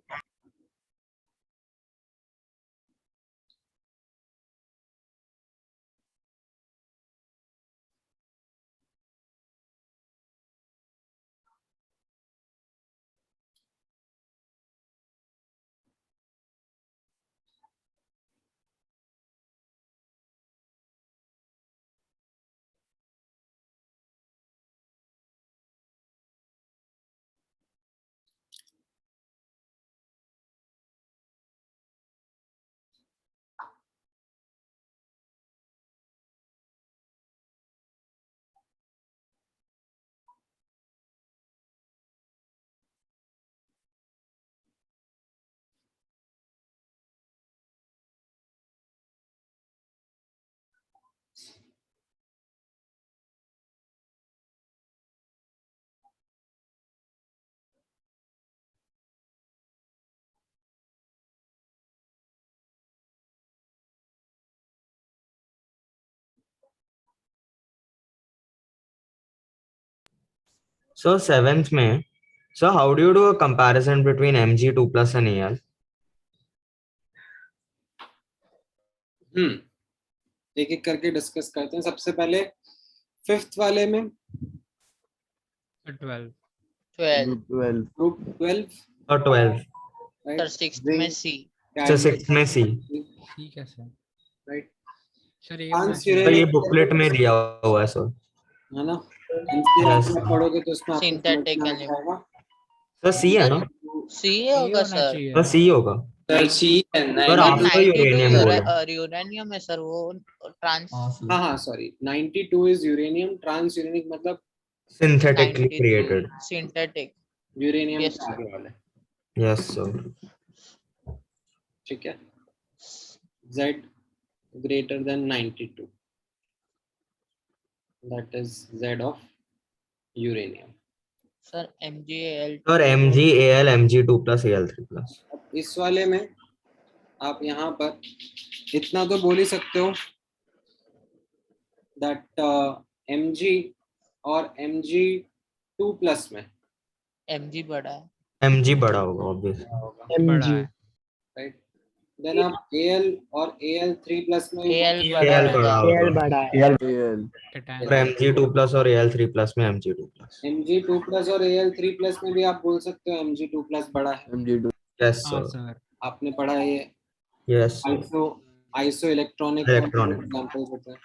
सर 7th में So how do you do a comparison between Mg2 plus and Al? एक एक करके डिस्कस करते हैं. सबसे पहले फिफ्थ वाले में 12 12 12. Group 12 or 12? राइट. सर 6 में C So 6 में C. ठीक है सर. राइट. सर ये तो ये बुकलेट में दिया हुआ है सर. है ना. NCL Yes. में पढ़ोगे तो उसमें आपको Synthetic समझ में आ element. जाएगा. सर C है ना? C होगा सर. तो C होगा. सर सी है सर आप तो 92 यूरेनियम बोले. यूरेनियम है सर. वो ट्रांस हाँ sorry 92 is uranium. Transuranic मतलब Synthetically created. Synthetic. Uranium Yes, के sir. आगे वाले. Yes sir. ठीक है. Z greater than 92. That is Z of uranium. Sir MgAl और Mg Al Mg2 plus Al3 plus. अब इस वाले में आप यहाँ पर इतना तो बोल ही सकते हो that Mg और Mg2 plus में Mg बड़ा है. Mg बड़ा होगा obviously. बड़ा है. राइट. देन आप Al और Al3 plus में Al Al बड़ा होगा. AL. और Mg2 plus और Al3 plus में Mg2 plus. Mg2 plus और Al3 plus में भी आप बोल सकते हो Mg2 plus बड़ा है. Mg2. Yes हाँ sir. सर. आपने पढ़ा है ये. Yes sir. Iso electronic Electronic. Examples होते हैं,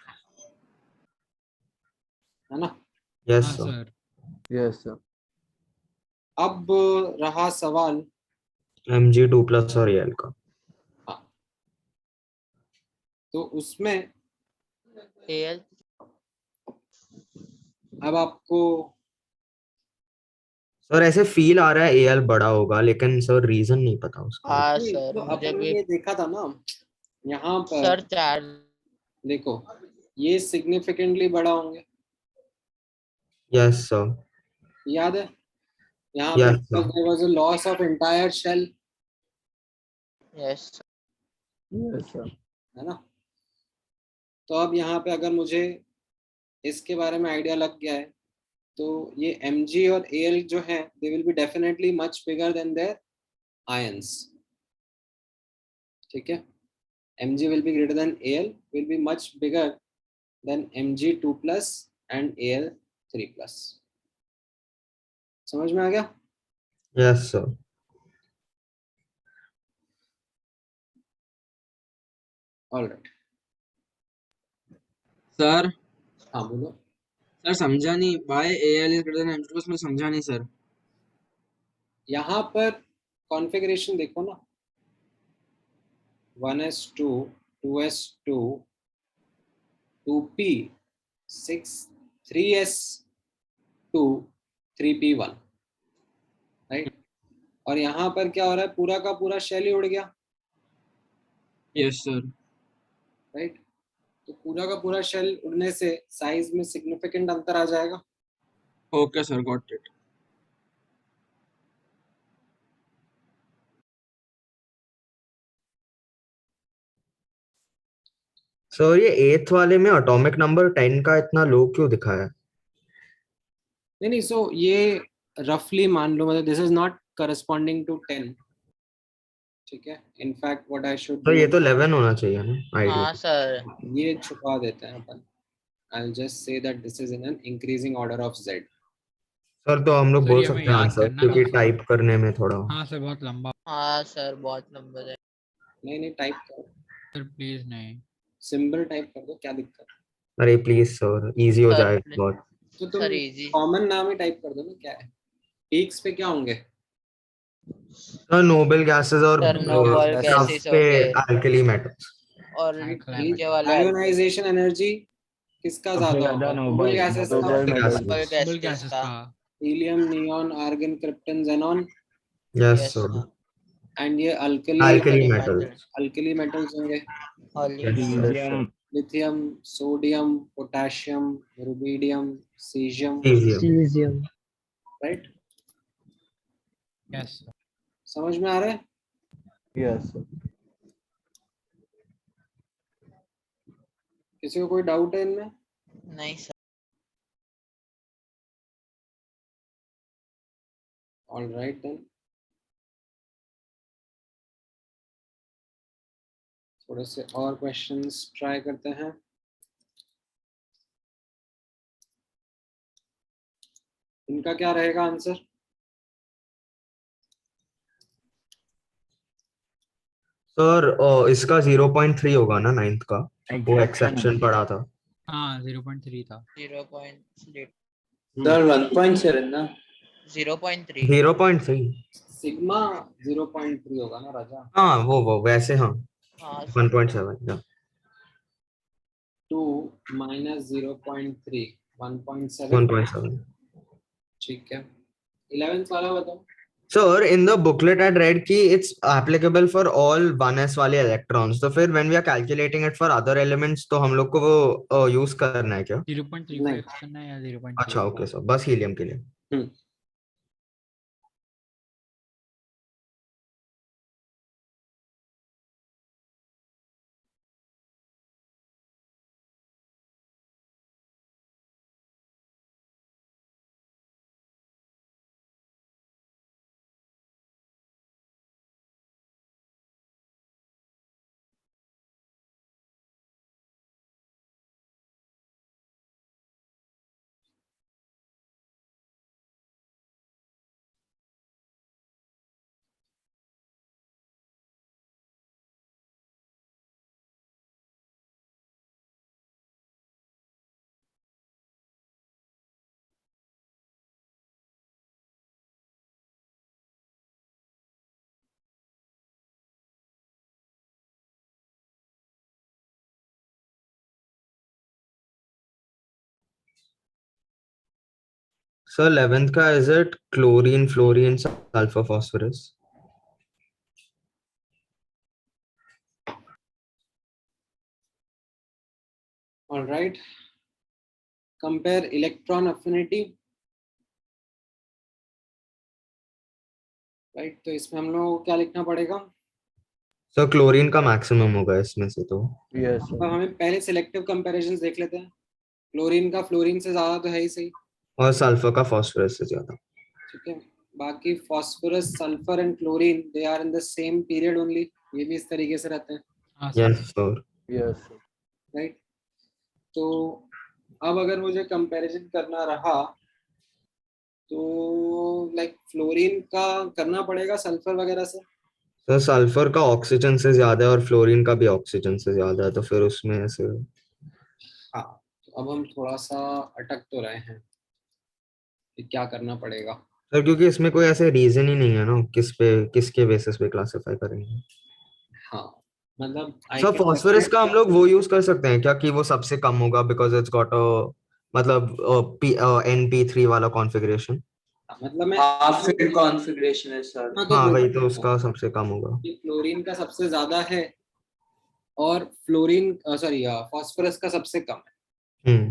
है ना. Yes हाँ sir. सर. Yes sir. अब रहा सवाल Mg2 plus और Al का. तो उसमें Al अब आपको सर ऐसे फील आ रहा है Al बड़ा होगा लेकिन सर रीजन नहीं पता उसका. हाँ नहीं, सर. तो मुझे अपन भी ये देखा था ना यहाँ पर. सर चार्ज देखो ये सिग्निफिकेंटली बड़ा होंगे. Yes sir. याद है यहाँ Yes, पर sir. there was a loss of entire shell, yes Yes sir. है ना. तो अब यहाँ पे अगर मुझे इसके बारे में आइडिया लग गया है तो ये Mg और Al जो है they will be definitely much bigger than their ions. ठीक है. Mg will be greater than Al, will be much bigger than Mg2 plus and Al3 plus. समझ में आ गया. Yes sir. All right. Sir हाँ बोलो. सर समझा नहीं. By AL is greater than Mg2 plus मैं समझा नहीं सर. यहाँ पर कॉन्फ़िगरेशन देखो ना. 1s2 2s2 2p 6 3s2 3p1, right. और यहाँ पर क्या हो रहा है, पूरा का पूरा शेल ही उड़ गया, यस सर. राइट. तो पूरा का पूरा शेल उड़ने से साइज में सिग्निफिकेंट अंतर आ जाएगा. Okay sir, got it. Sir ये 8th वाले में एटॉमिक नंबर 10 का इतना लो क्यों दिखाया है? नहीं सो ये रफली मान लो, मतलब this is not corresponding to 10. ठीक है. इनफैक्ट व्हाट आई शुड तो ये तो 11 होना चाहिए ना आइडिया. हाँ सर. ये छुपा देते हैं अपन. I will just say that this is in an increasing order of z. Sir तो हम लोग सर, बोल ये हमें सकते हैं याद आंसर करना क्योंकि ना। टाइप करने में थोड़ा. हाँ सर बहुत लंबा। हाँ सर बहुत नंबर है। नहीं टाइप करो सर प्लीज नहीं। सिंबल टाइप कर दो, क्या दिक्कत है. अरे प्लीज सर इजी हो सर, जाएगा बहुत. तो तुम सर इजी। कॉमन नाम ही टाइप कर दो ना, क्या है. पीक्स पे क्या होंगे. सर नोबल गैसेस और सर noble gases पे होंगे। Alkali metals. और Alkaline नीचे वाला आयोनाइजेशन एनर्जी किसका सबसे ज्यादा ज्यादा होगा. noble- नोबल गैसेस का. noble gases. noble Noble gases gases का। का। Helium, neon, argon, krypton, xenon. Yes Yes, sir. sir. And ये Alkali Alkali metals. metals, alkali metals होंगे. holy Yes. Lithium lithium, sodium, potassium, rubidium, caesium. Cesium. Right. Yes समझ में आ रहा है. Yes, sir. किसी को कोई डाउट है इनमें. नहीं सर। ऑल राइट देन, थोड़े से और क्वेश्चंस ट्राई करते हैं। इनका क्या रहेगा आंसर? सर इसका 0.3 होगा ना, 9th का, वो एक्सेप्शन पड़ा था। हाँ 0.3 था। 0.3 सर 1.7 ना 0.3 0.3 सिग्मा 0.3 होगा ना राजा? हाँ वो वैसे हाँ हाँ 1.7 या 2 minus 0.3 1.7। 1.7। ठीक है, 11th वाला बताओ। Sir in the booklet I read कि it's applicable for all 1s वाले इलेक्ट्रॉन्स, तो फिर when we are calculating it for other elements तो हम लोग को वो यूज करना है क्या? 0.35 करना है या 0.3? अच्छा ओके सर, बस हीलियम के लिए। सर 11th का is it chlorine, fluorine, sulphur, phosphorus? All right, compare electron affinity. Right, तो इसमें हम लोगों को क्या लिखना पड़ेगा? सर क्लोरीन का मैक्सिमम होगा इसमें से तो। Yes, तो sir. हमें पहले सिलेक्टिव कंपैरिजंस देख लेते हैं। क्लोरीन का फ्लोरीन से ज्यादा तो है ही सही, और सल्फर का फास्फोरस से ज्यादा। ठीक है। बाकी phosphorus, sulphur and chlorine they are in the same period only, ये भी इस तरीके से रहते हैं। हाँ sir. Yes sir. Yes, sir. Right, तो अब अगर मुझे कंपैरिजन करना रहा तो लाइक फ्लोरीन का करना पड़ेगा सल्फर वगैरह से। सर सल्फर का ऑक्सीजन से ज्यादा है और फ्लोरीन का भी ऑक्सीजन से ज्यादा है, तो फिर उसमें ऐसे। हाँ, तो अब हम थोड़ा सा अटक तो रहे हैं कि क्या करना पड़ेगा। सर क्योंकि इसमें कोई ऐसे रीजन ही नहीं है ना, किसके बेसिस पे क्लासिफाई करेंगे। हाँ, मतलब I सर can फास्फोरस का हम definitely- लोग वो यूज कर सकते हैं क्या कि वो सबसे कम होगा बिकॉज इट्स गॉट अ मतलब NP3 वाला कॉन्फ़िगरेशन। मतलब मैं हाफ फील्ड कॉन्फ़िगरेशन है सर। हाँ, तो हाँ वही बोल तो रहा उसका हूँ सबसे कम होगा। कि फ्लोरीन का सबसे ज्यादा है और फ्लोरीन सॉरी फास्फोरस का सबसे कम है।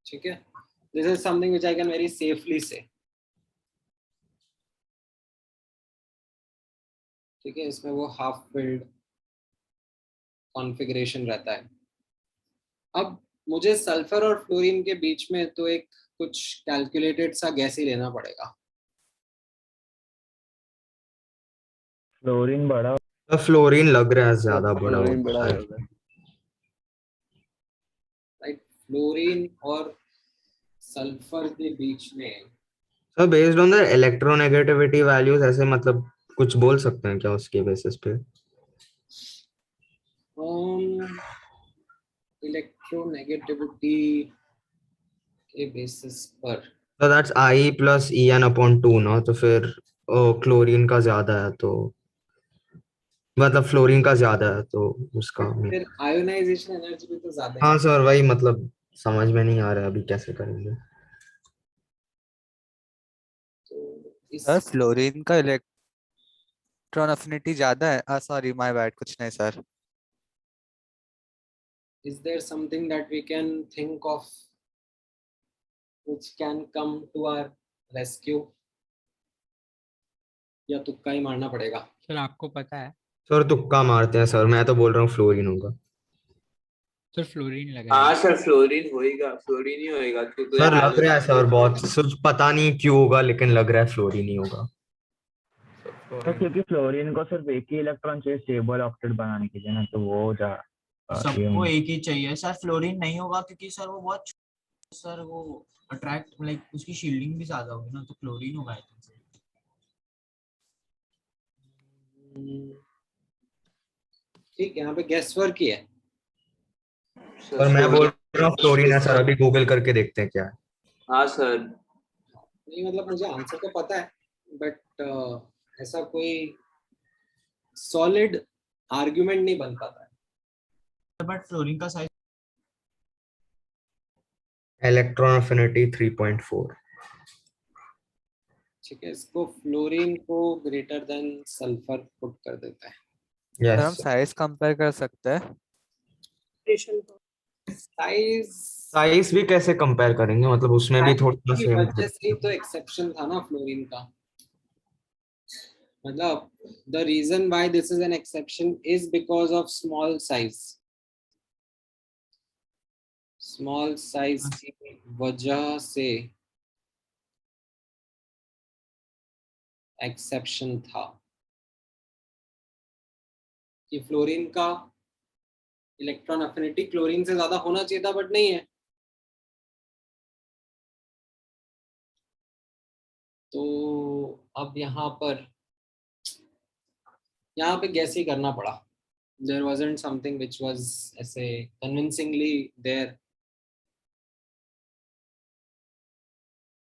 ठीक है, this is something which I can very safely से। ठीक है, इसमें वो हाफ फिल्ड कॉन्फ़िगरेशन रहता है। अब मुझे सल्फर और फ्लोरीन के बीच में तो एक कुछ कैलकुलेटेड सा गैस ही लेना पड़ेगा। फ्लोरीन बड़ा। तो फ्लोरीन लग रहा है ज्यादा बड़ा Fluorine बड़ा होगा। होगा. राइट, फ्लोरीन और सल्फर के बीच में sir based on the electronegativity values ऐसे मतलब कुछ बोल सकते हैं क्या उसके बेसिस पे? इलेक्ट्रोनेगेटिविटी के बेसिस पर तो दैट्स I प्लस En/2 ना, तो फिर क्लोरीन का ज्यादा है तो मतलब फ्लोरीन का ज्यादा है तो उसका फिर आयोनाइजेशन एनर्जी भी तो ज्यादा हाँ है। सर वही मतलब समझ में नहीं आ रहा है अभी कैसे करेंगे। तो इस सर फ्लोरीन का इलेक्ट्रॉन अफिनिटी ज्यादा है। सॉरी माय बैड, कुछ नहीं sir. is there something that we can think of which can come to our rescue, या तुक्का ही मारना पड़ेगा? सर आपको पता है? सर तुक्का मारते हैं सर, मैं तो बोल रहा हूँ फ्लोरीन होगा। तो फ्लोरीन हाँ लगाएगा। सर फ्लोरीन होएगा, फ्लोरीन ही होएगा क्योंकि सर लग रहा है सर halogen बहुत कुछ पता नहीं क्यों होगा लेकिन लग रहा है फ्लोरीन ही होगा। तो क्योंकि फ्लोरीन को सिर्फ एक ही इलेक्ट्रॉन चाहिए स्टेबल ऑक्टेट बनाने के लिए ना, तो वो ये सबको एक ही चाहिए सर, फ्लोरीन नहीं होगा क्योंकि सर वो बहुत सर वो अट्रैक्ट लाइक उसकी शील्डिंग भी ज्यादा होगी ना, तो क्लोरीन होगा आई थिंक। ठीक है, यहाँ पे गेस वर्क ही है। और मैं बोल रहा हूँ फ्लोरीन है सर, अभी गूगल करके देखते हैं क्या है। हाँ सर। नहीं मतलब मुझे आंसर तो पता है बट ऐसा कोई सॉलिड आर्गुमेंट नहीं बन पाता है। बट फ्लोरीन का साइज इलेक्ट्रॉन अफिनिटी 3.4। ठीक है, इसको फ्लोरीन को ग्रेटर देन सल्फर पुट कर देता है। सर हम यस साइज कंपेयर कर सकते हैं। साइज साइज भी कैसे कंपेयर करेंगे, मतलब उसमें भी थोड़ा की सेम। वजह से ही तो एक्सेप्शन था ना फ्लोरीन का। मतलब the reason why this is an exception is because of small size. Small size की वजह से एक्सेप्शन था कि फ्लोरीन का इलेक्ट्रॉन अफिनिटी क्लोरीन से ज्यादा होना चाहिए था बट नहीं है। तो अब यहाँ पे गैस ही करना पड़ा। There wasn't something which was ऐसे convincingly there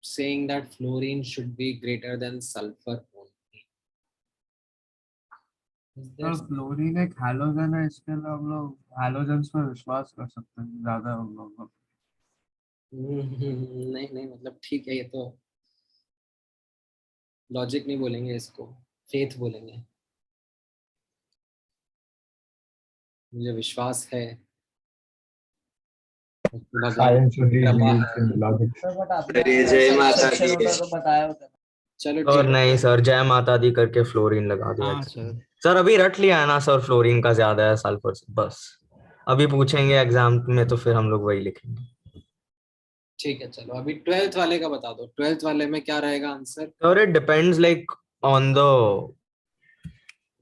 saying that fluorine should be greater than sulfur only. Is there sir fluorine एक हैलोजन है, इसके लिए हम लोग हैलोजेंस पर विश्वास कर सकते हैं ज्यादा हम लोग। नहीं नहीं मतलब ठीक है, ये तो लॉजिक नहीं बोलेंगे इसको, फेथ बोलेंगे। मुझे विश्वास है, भगवान Science only कृपा believes है। in logic. अरे जय माता दी। तो बताया होता। चलो और ठीक नहीं सर, जय माता दी करके फ्लोरीन लगा दिया। हाँ सर। सर अभी रट लिया है ना सर, फ्लोरीन का ज्यादा है सल्फर से, बस अभी पूछेंगे एग्जाम में तो फिर हम लोग वही लिखेंगे। ठीक है। चलो अभी 12th वाले का बता दो, 12th वाले में क्या रहेगा आंसर? और it depends like on the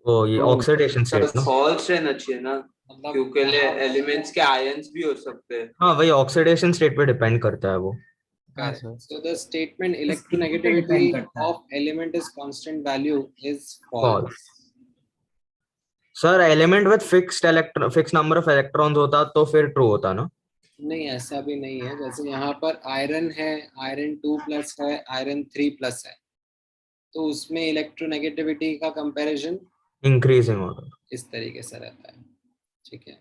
वो ये ऑक्सीडेशन सर स्टेट ना। फॉल्स रहना चाहिए ना, मतलब क्योंकि एलिमेंट्स के आयंस भी हो सकते हैं। हाँ वही ऑक्सीडेशन स्टेट पे डिपेंड करता है वो। हाँ sir. so the statement depend electronegativity करता है। of element is constant value is false. false. Sir element with fix number of electrons होता तो फिर ट्रू होता ना। नहीं ऐसा भी नहीं है, जैसे यहाँ पर आयरन है, आयरन 2+ है, आयरन 3+ है, तो उसमें इलेक्ट्रोनेगेटिविटी का कंपैरिजन इंक्रीजिंग ऑर्डर। इस तरीके से रहता है। ठीक है,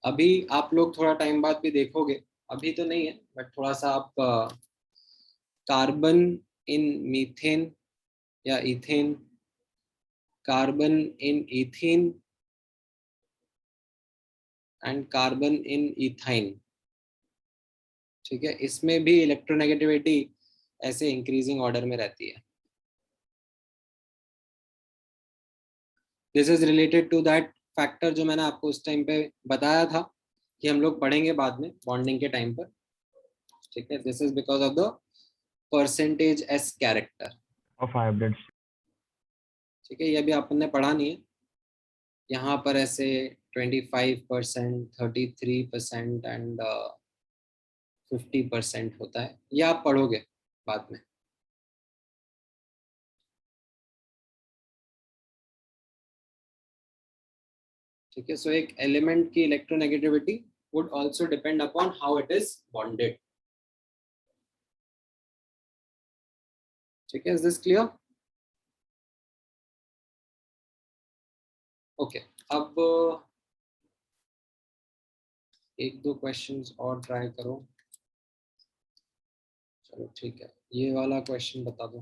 अभी आप लोग थोड़ा टाइम बाद भी देखोगे, अभी तो नहीं है बट थोड़ा सा आप कार्बन इन मीथेन या ethane, carbon in ethene and carbon in ethyne, ठीक है, इसमें भी इलेक्ट्रोनेगेटिविटी ऐसे इंक्रीजिंग ऑर्डर में रहती है। This is related to that factor जो मैंने आपको उस टाइम पे बताया था कि हम लोग पढ़ेंगे बाद में बॉन्डिंग के टाइम पर। ठीक है, this is because of the percentage S character Of hybrids. ठीक है, ये भी आपने पढ़ा नहीं है। यहाँ पर ऐसे 25%, 33% एंड 50% होता है, ये आप पढ़ोगे बाद में। ठीक है, सो एक एलिमेंट की electronegativity would also depend upon how it is bonded. ठीक है, इज दिस क्लियर? ओके, अब एक दो क्वेश्चंस और ट्राई करो। चलो ठीक है, ये वाला क्वेश्चन बता दो।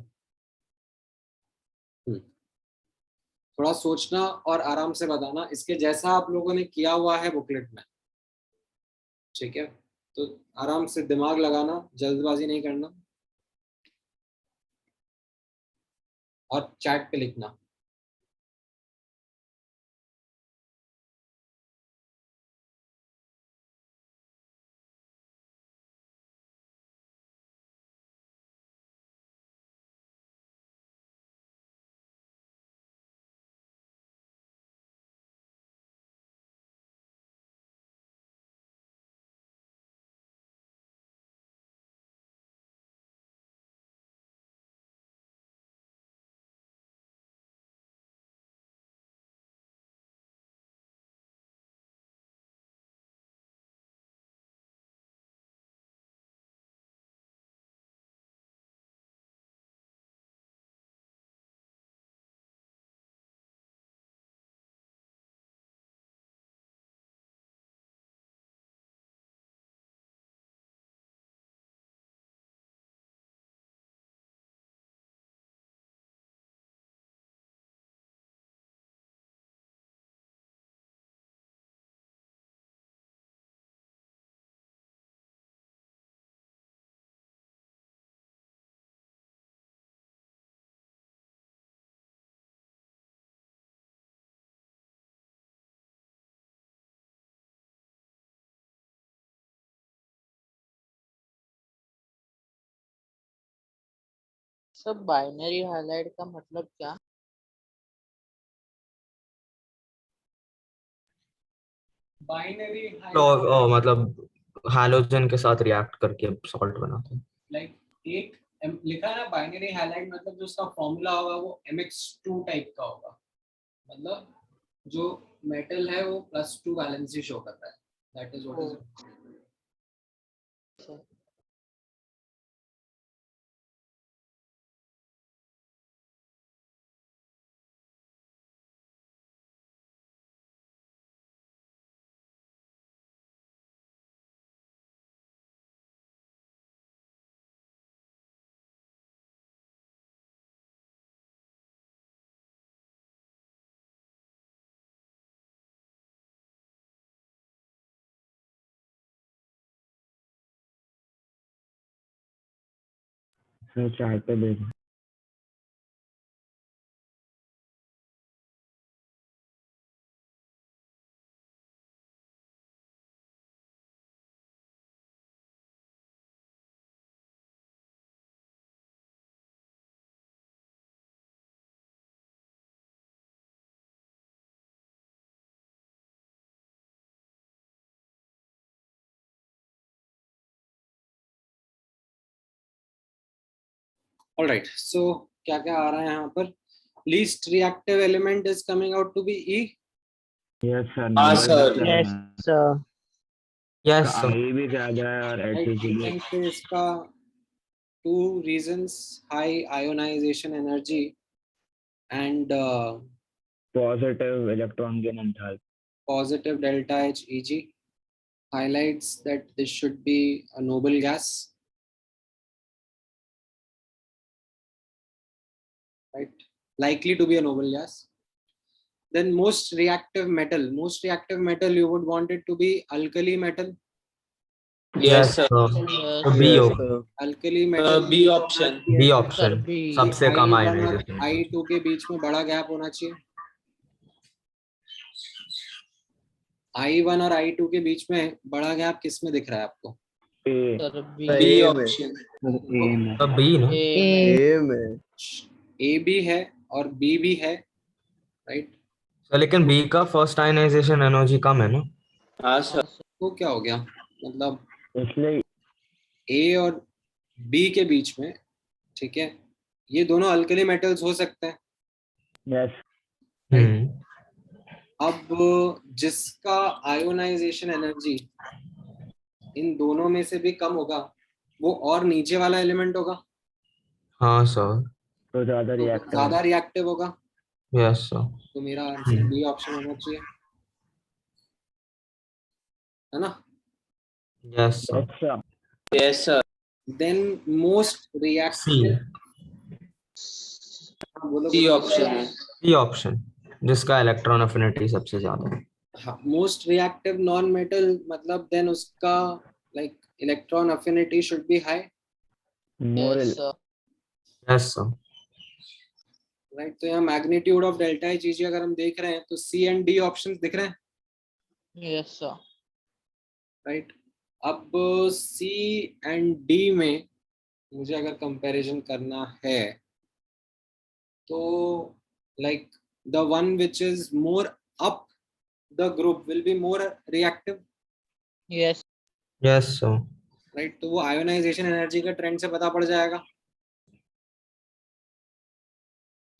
थोड़ा सोचना और आराम से बताना, इसके जैसा आप लोगों ने किया हुआ है बुकलेट में। ठीक है, तो आराम से दिमाग लगाना, जल्दबाजी नहीं करना और चैट पे लिखना। सब बाइनरी हाइलाइट का मतलब क्या? बाइनरी तो मतलब हैलोजन के साथ रिएक्ट करके सॉल्ट बनाते हैं। लाइक एक लिखा है ना बाइनरी हाइलाइट, मतलब जो उसका फॉर्मूला होगा वो MX2 टाइप का होगा, मतलब जो मेटल है वो +2 वैलेंसी शो करता है, that is what is. Sir chart पे देख ऑलराइट, सो क्या क्या आ रहा है यहाँ पर? Least reactive element is coming out to be E। Yes sir. हाँ सर। Sir yes sir. ये भी ज्यादा है और राइट, HCG भी। पे इसका 2 reasons: high ionization energy and positive electron gain enthalpy. positive delta H Eg highlights that this should be a noble gas, right? Likely to be a noble gas. Then most reactive metal you would want it to be alkali metal. Yes sir. तो B होगा। Alkali metal B option. B option सबसे कम I1 और आयनाइजेशन। I2 के बीच में बड़ा गैप होना चाहिए। I1 और I2 के बीच में बड़ा गैप किस में दिख रहा है आपको? B option. तो B ना। A भी है और B भी है, राइट? तो लेकिन B का फर्स्ट आयनाइजेशन एनर्जी कम है ना। हाँ सर। तो क्या हो गया, मतलब इसलिए A और B के बीच में, ठीक है, ये दोनों अल्कली मेटल्स हो सकते हैं। यस। अब जिसका आयोनाइजेशन एनर्जी इन दोनों में से भी कम होगा वो और नीचे वाला एलिमेंट होगा। हाँ सर। तो ज्यादा रिएक्टिव। ज्यादा रिएक्टिव होगा। Yes sir. तो मेरा आंसर B ऑप्शन होना चाहिए, है ना? Yes sir. Yes sir. Then most C reactive, C option है। C ऑप्शन जिसका इलेक्ट्रॉन अफिनिटी सबसे ज्यादा है। मोस्ट रिएक्टिव नॉन मेटल, मतलब देन उसका like electron affinity should be high, moral. Yes sir. Right? तो यहाँ magnitude of delta H Eg अगर हम देख रहे हैं तो C एंड D ऑप्शंस दिख रहे हैं, यस सर। राइट? अब C एंड D में मुझे अगर कंपैरिजन करना है तो like the one which is more up the group will be more reactive, yes yes sir. Right? तो वो आयोनाइजेशन एनर्जी का ट्रेंड से पता पड़ जाएगा।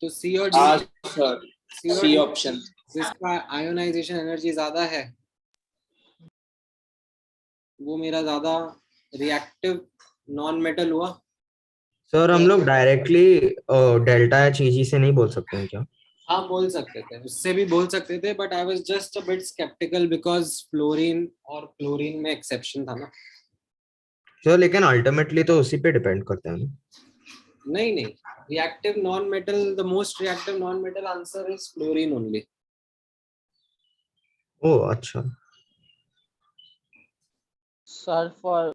तो C और D, हाँ सर। C और C D option. जिसका आयोनाइजेशन एनर्जी ज्यादा है वो मेरा ज्यादा रिएक्टिव नॉन मेटल हुआ। सर हम लोग डायरेक्टली डेल्टा एच ईजी से नहीं बोल सकते हैं क्या? हाँ बोल सकते थे, उससे भी बोल सकते थे, but I was just a bit sceptical because fluorine और क्लोरीन में एक्सेप्शन था ना। सर लेकिन अल्टीमेटली तो उसी पे डिपेंड करता है ना। नहीं नहीं, reactive non metal, the most reactive non metal answer is fluorine only. ओ अच्छा सल्फर।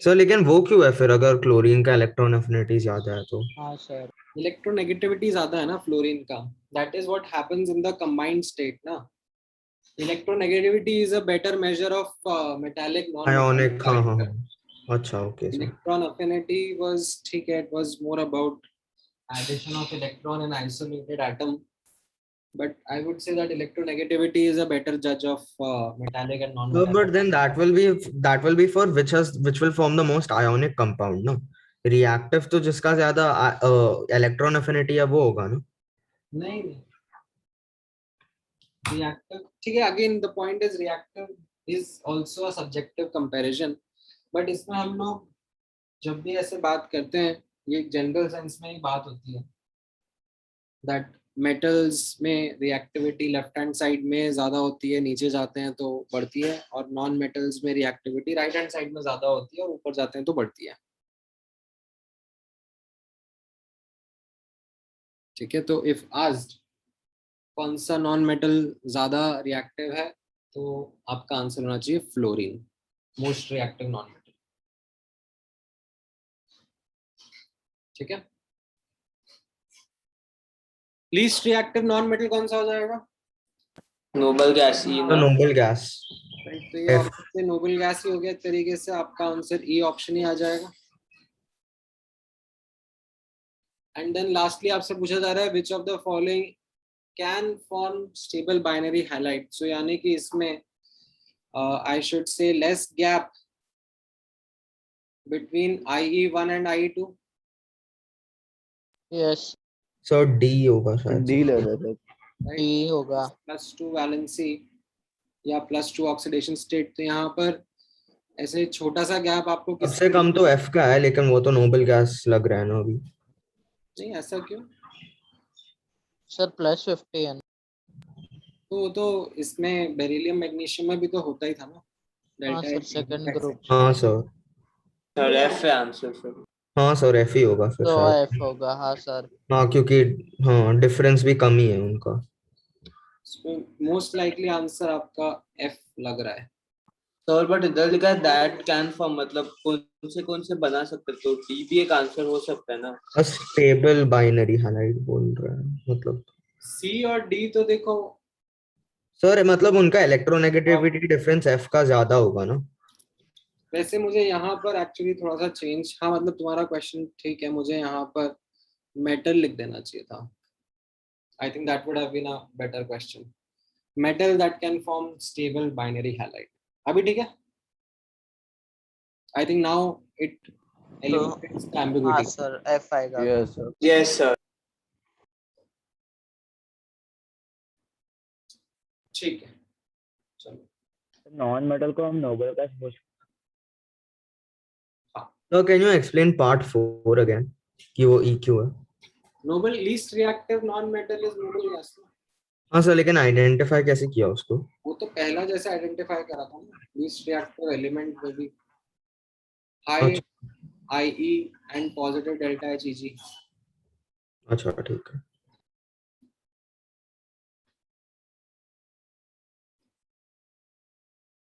सर लेकिन वो क्यों है फिर अगर क्लोरीन का इलेक्ट्रॉन अफिनिटी ज्यादा है तो? हाँ सर। इलेक्ट्रोनेगेटिविटी ज्यादा है ना फ्लोरीन का, that is what happens in the combined state ना। Electronegativity is a better measure of metallic non ionic. हाँ हाँ हाँ। अच्छा okay sir. Electron affinity was ठीक है, it was more about addition of electron in isolated atom, but I would say that electronegativity is a better judge of metallic and No, non-metallic. but then that will be for which will form the most ionic compound, no? Reactive तो जिसका ज्यादा electron affinity है वो होगा ना? नहीं नहीं, reactive ठीक है. Again the point is reactive is also a subjective comparison, but इसमें हम लोग जब भी ऐसे बात करते हैं ये एक जनरल सेंस में ही बात होती है that metals में reactivity लेफ्ट हैंड साइड में ज्यादा होती है, नीचे जाते हैं तो बढ़ती है, और नॉन मेटल्स में reactivity राइट हैंड साइड में ज्यादा होती है और ऊपर जाते हैं तो बढ़ती है. ठीक है, तो इफ आस्क्ड कौन सा नॉन मेटल ज्यादा रिएक्टिव है तो आपका आंसर होना चाहिए fluorine, most reactive non metal. ठीक है, लीस्ट रिएक्टिव नॉन मेटल कौन सा हो जाएगा? नोबल गैस ही तो ना. Noble gas. राइट, तो ये ऑप्शन से नोबल गैस ही हो गया. एक तरीके से आपका आंसर ई ऑप्शन ही आ जाएगा. एंड देन लास्टली आपसे पूछा जा रहा है which of the following can form stable binary halide. So यानी कि इसमें I should say less gap between IE1 and IE2. Yes, So D होगा शायद. डी ले लेते. डी होगा. +2 वैलेंसी या +2 ऑक्सीडेशन स्टेट. तो यहाँ पर ऐसे छोटा सा गैप आपको सबसे कम तो F का है, लेकिन वो तो नोबल गैस लग रहा है ना अभी. नहीं, ऐसा क्यों? सर +50 है. तो वो तो इसमें बेरिलियम मैग्नीशियम में भी तो होता ही था ना. हाँ सर, सेकंड ग्रुप. हाँ सर. सर एफ है आंसर सर. हाँ सर F ही होगा फिर तो शायद. एफ होगा. हाँ सर. हाँ क्योंकि हाँ डिफरेंस भी कम ही है उनका. मोस्ट लाइकली आंसर आपका F लग रहा है. सर बट इधर लिखा है दैट कैन फॉर्म, मतलब कौन से बना सकते, तो डी भी एक आंसर हो सकता है ना. स्टेबल बाइनरी हाइलाइट बोल रहा है मतलब. C और D तो देखो सर मतलब उनका इलेक्ट्रोनेगेटिविटी डिफरेंस F का ज्यादा होगा ना. वैसे मुझे यहाँ पर एक्चुअली थोड़ा सा चेंज, हाँ मतलब तुम्हारा क्वेश्चन ठीक है, मुझे यहाँ पर मेटल लिख देना चाहिए था. I think that would have been a better question. Metal that can form stable binary halide. अभी ठीक है. I think now it eliminates the हाँ एम्बिग्युइटी. सर, एफ आएगा. Yes sir. Yes sir. ठीक है, चलो. नॉन मेटल को हम नोबल गैस बोल. So can you explain part 4 again कि वो EQ है. Noble least reactive non metal is noble gas. हाँ सर, लेकिन आइडेंटिफाई कैसे किया उसको. वो तो पहला जैसे आइडेंटिफाई करा था ना, लीस्ट रिएक्टिव एलिमेंट में भी high IE and positive delta HEG. अच्छा ठीक है.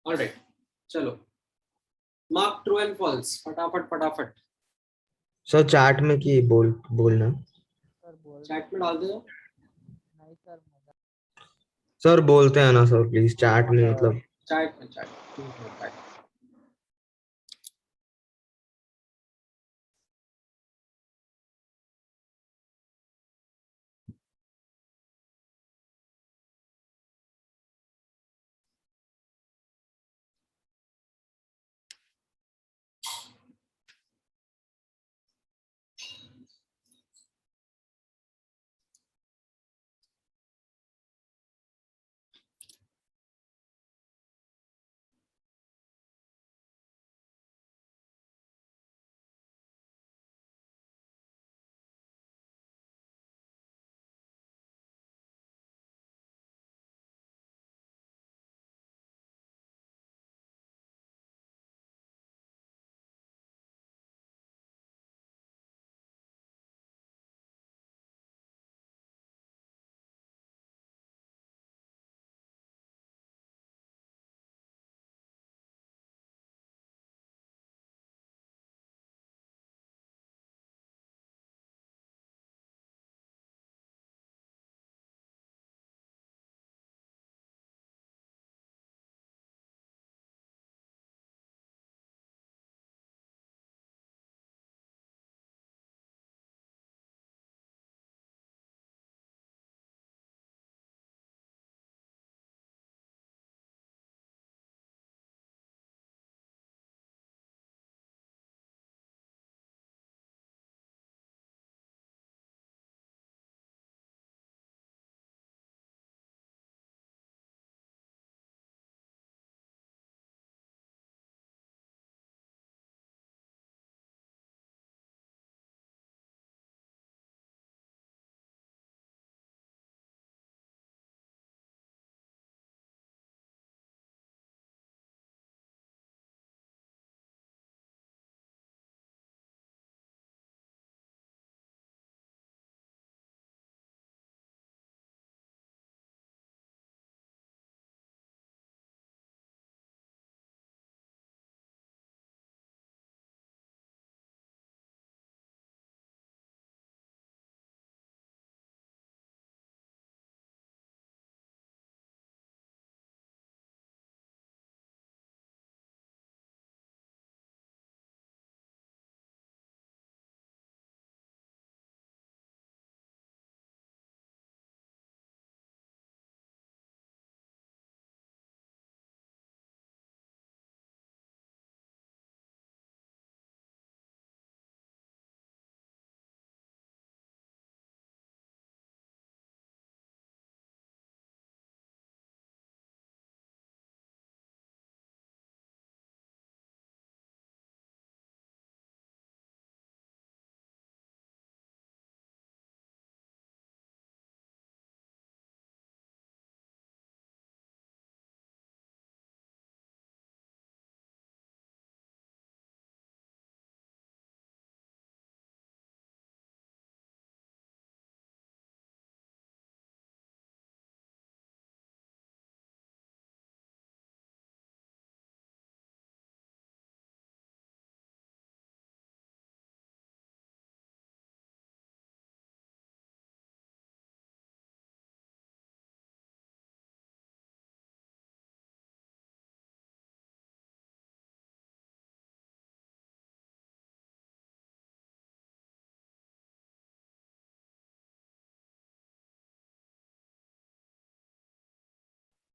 ऑलराइट, चलो. मार्क ट्रू एंड फॉल्स फटाफट. सर चैट में कि बोलना. चैट में डाल दो. नहीं सर, सर बोलते हैं ना सर प्लीज चैट में, मतलब चैट.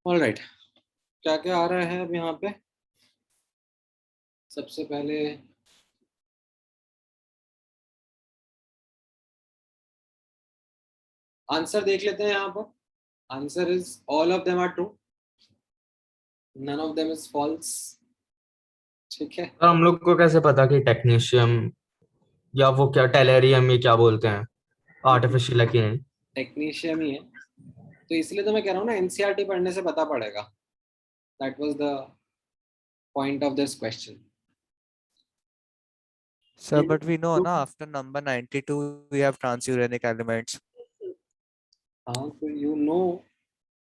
ऑलराइट, क्या क्या आ रहा है अब यहाँ पे? सबसे पहले आंसर देख लेते हैं यहाँ पर. Answer is all of them are true, none of them is false. ठीक है. तो हम लोग को कैसे पता कि टेक्नीशियम या वो क्या टेलेरियम ये क्या बोलते हैं आर्टिफिशियल है कि नहीं? टेक्नीशियन ही है, तो इसलिए तो मैं कह रहा हूँ ना, एनसीईआरटी पढ़ने से पता पड़ेगा. That was the point of this question. Sir, but we know na after number 92 we have transuranic elements. हाँ, तो you know,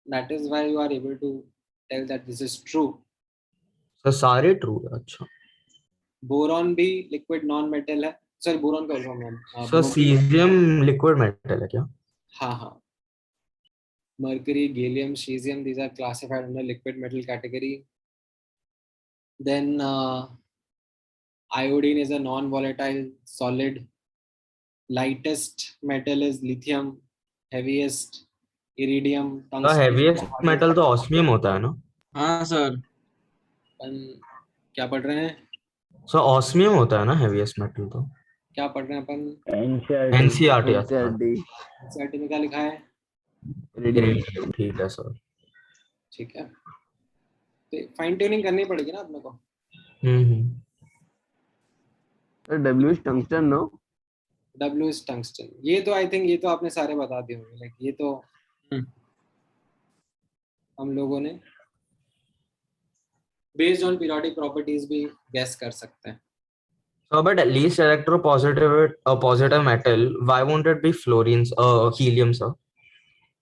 that is why you are able to tell that this is true. तो सारे ट्रू है. अच्छा, बोरॉन भी लिक्विड नॉन मेटल है. सॉरी, बोरॉन का नाम. सो सीजियम लिक्विड मेटल है क्या? हाँ हाँ. mercury, gallium, cesium, these are classified under liquid metal category. Then iodine is a non-volatile solid. Lightest metal is lithium. Heaviest iridium, tungsten. Heaviest metal तो ऑस्मियम होता है ना? हाँ सर. क्या पढ़ रहे हैं? सो ऑस्मियम होता है ना हेवीएस्ट मेटल तो? क्या पढ़ रहे हैं अपन? एनसीईआरटी. एनसीईआरटी में क्या लिखा है? ठीक है सर. ठीक है, तो फाइन ट्यूनिंग करनी पड़ेगी ना अपने को. W is tungsten, no? W is tungsten. ये तो आई थिंक ये तो आपने सारे बता दिए होंगे. लाइक ये तो हम लोगों ने बेस्ड ऑन पीरियोडिक प्रॉपर्टीज भी गेस कर सकते हैं. So, but at least electropositive, positive metal, why won't it be fluorine, helium, sir?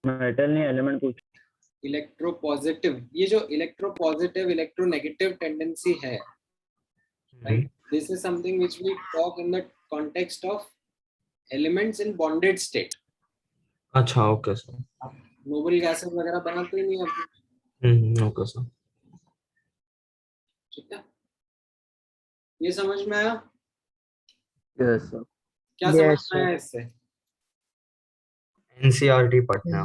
Metal नहीं, एलिमेंट पूछ. इलेक्ट्रोपॉजिटिव, ये जो इलेक्ट्रोपॉजिटिव इलेक्ट्रोनेगेटिव टेंडेंसी है, right, this is something which we talk in the context of elements in bonded state. अच्छा, ओके सर. नोबल गैसेस वगैरह बनाते ही नहीं है. Okay sir. ठीक है, ये समझ में आया? Yes, sir. क्या समझ में आया इससे? एनसीईआरटी पढ़ना.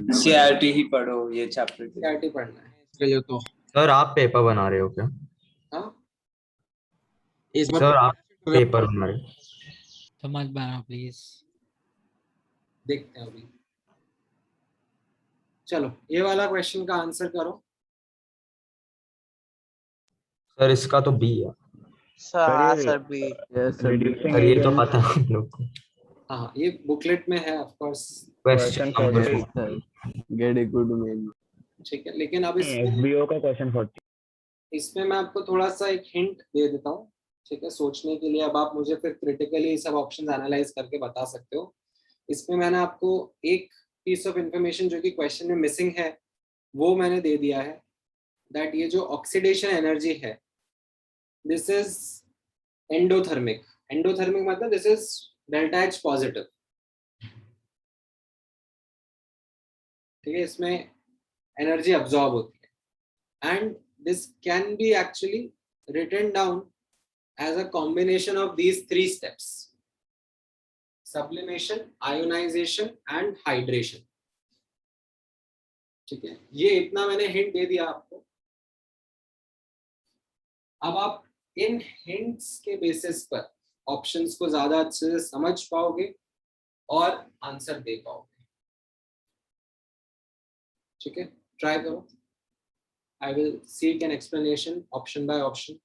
एनसीईआरटी ही पढ़ो, ये चैप्टर एनसीईआरटी पढ़ना है. चलिए तो सर आप पेपर बना रहे हो क्या? हाँ, इस बार सर आप पेपर बना रहे हो? समझ बना प्लीज. देखते हैं अभी. चलो, ये वाला क्वेश्चन का आंसर करो. सर इसका तो बी है. सर भी. Yes, sir. सर ये तो पता है हम लोग को. हाँ, ये बुकलेट में है of course. Question Yes, sir. Get a good man. ठीक है, लेकिन अब इसमें एसबीओ का क्वेश्चन 40. मैं आपको थोड़ा सा एक हिंट दे देता हूँ. ठीक है, सोचने के लिए. अब आप मुझे फिर क्रिटिकली सब ऑप्शंस एनालाइज करके बता सकते हो. इसमें मैंने आपको एक पीस ऑफ इंफॉर्मेशन जो कि क्वेश्चन में मिसिंग है वो मैंने दे दिया है. दैट ये जो ऑक्सीडेशन एनर्जी है, दिस इज एंडोथर्मिक. एंडोथर्मिक मतलब this is delta H positive. ठीक है, इसमें एनर्जी अब्सॉर्ब होती है. And this can be actually written down as a combination of these 3 steps: sublimation, ionisation and hydration. ठीक है, ये इतना मैंने हिंट दे दिया आपको. अब आप इन हिंट्स के बेसिस पर ऑप्शंस को ज्यादा अच्छे से समझ पाओगे और आंसर दे पाओगे. ठीक है, ट्राई करो. I will seek an explanation option by option.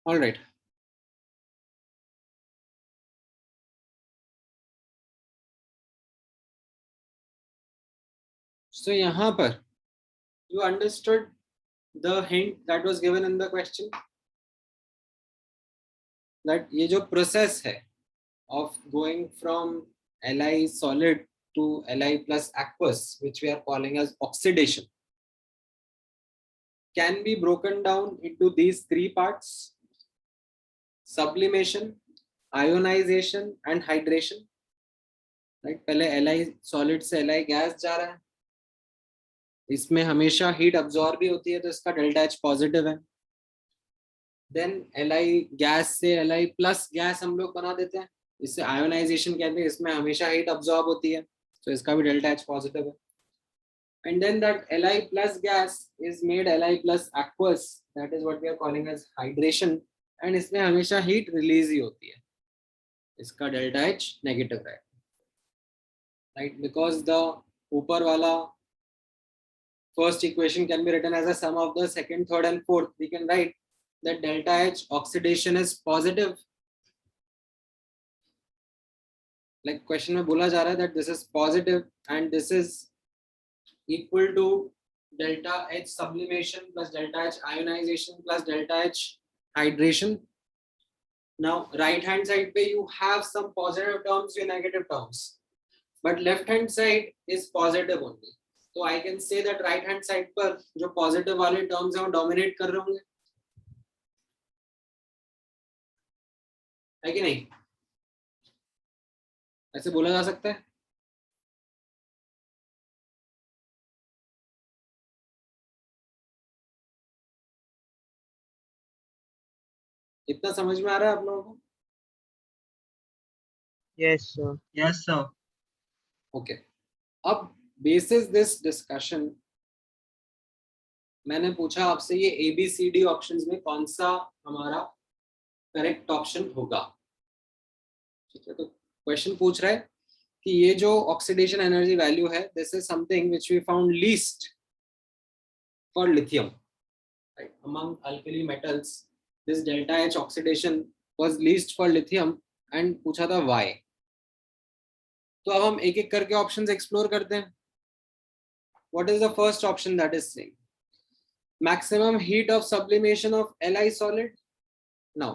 All right, so यहाँ पर you understood the hint that was given in the question, that ये जो process है of going from Li solid to Li plus aqueous, which we are calling as oxidation, can be broken down into these three parts: sublimation, ionization and hydration. Right? पहले Li solid से Li gas जा रहा है, इसमें हमेशा हीट अब्सॉर्ब भी होती है, तो इसका डेल्टा एच पॉजिटिव है. देन Li गैस से Li प्लस गैस हम लोग बना देते हैं, इससे आयोनाइजेशन कहते हैं, इसमें हमेशा हीट अब्सॉर्ब होती है, तो इसका भी डेल्टा एच पॉजिटिव है. And then that Li plus gas is made Li plus aqueous, that is what we are calling as hydration, and इसमें हमेशा हीट रिलीज ही होती है, इसका डेल्टा एच नेगेटिव रहेगा. राइट, बिकॉज द ऊपर वाला first equation can be written as a sum of the second, third and fourth. We can write that delta H oxidation is positive. Like question में बोला जा रहा है that this is positive and this is equal to delta H sublimation plus delta H ionization plus delta H hydration. Now right hand side पे you have some positive terms and negative terms, but left hand side is positive only. तो I can say that right hand side पर जो पॉजिटिव वाले टर्म्स हैं वो डोमिनेट कर रहे होंगे, है कि नहीं? ऐसे बोला जा सकता है. इतना समझ में आ रहा है आप लोगों को? Yes sir. Yes sir. Okay, अब बेसिस दिस डिस्कशन मैंने पूछा आपसे ये ABCD ऑप्शंस में कौन सा हमारा करेक्ट ऑप्शन होगा. ठीक है, तो क्वेश्चन पूछ रहा है कि ये जो ऑक्सीडेशन एनर्जी वैल्यू है, this is something which we found least for lithium. Right, among alkali metals this delta H oxidation was least for lithium, and पूछा था व्हाई. तो अब हम एक एक करके ऑप्शंस एक्सप्लोर करते हैं. What is the first option that is saying? Maximum heat of sublimation of Li solid. Now,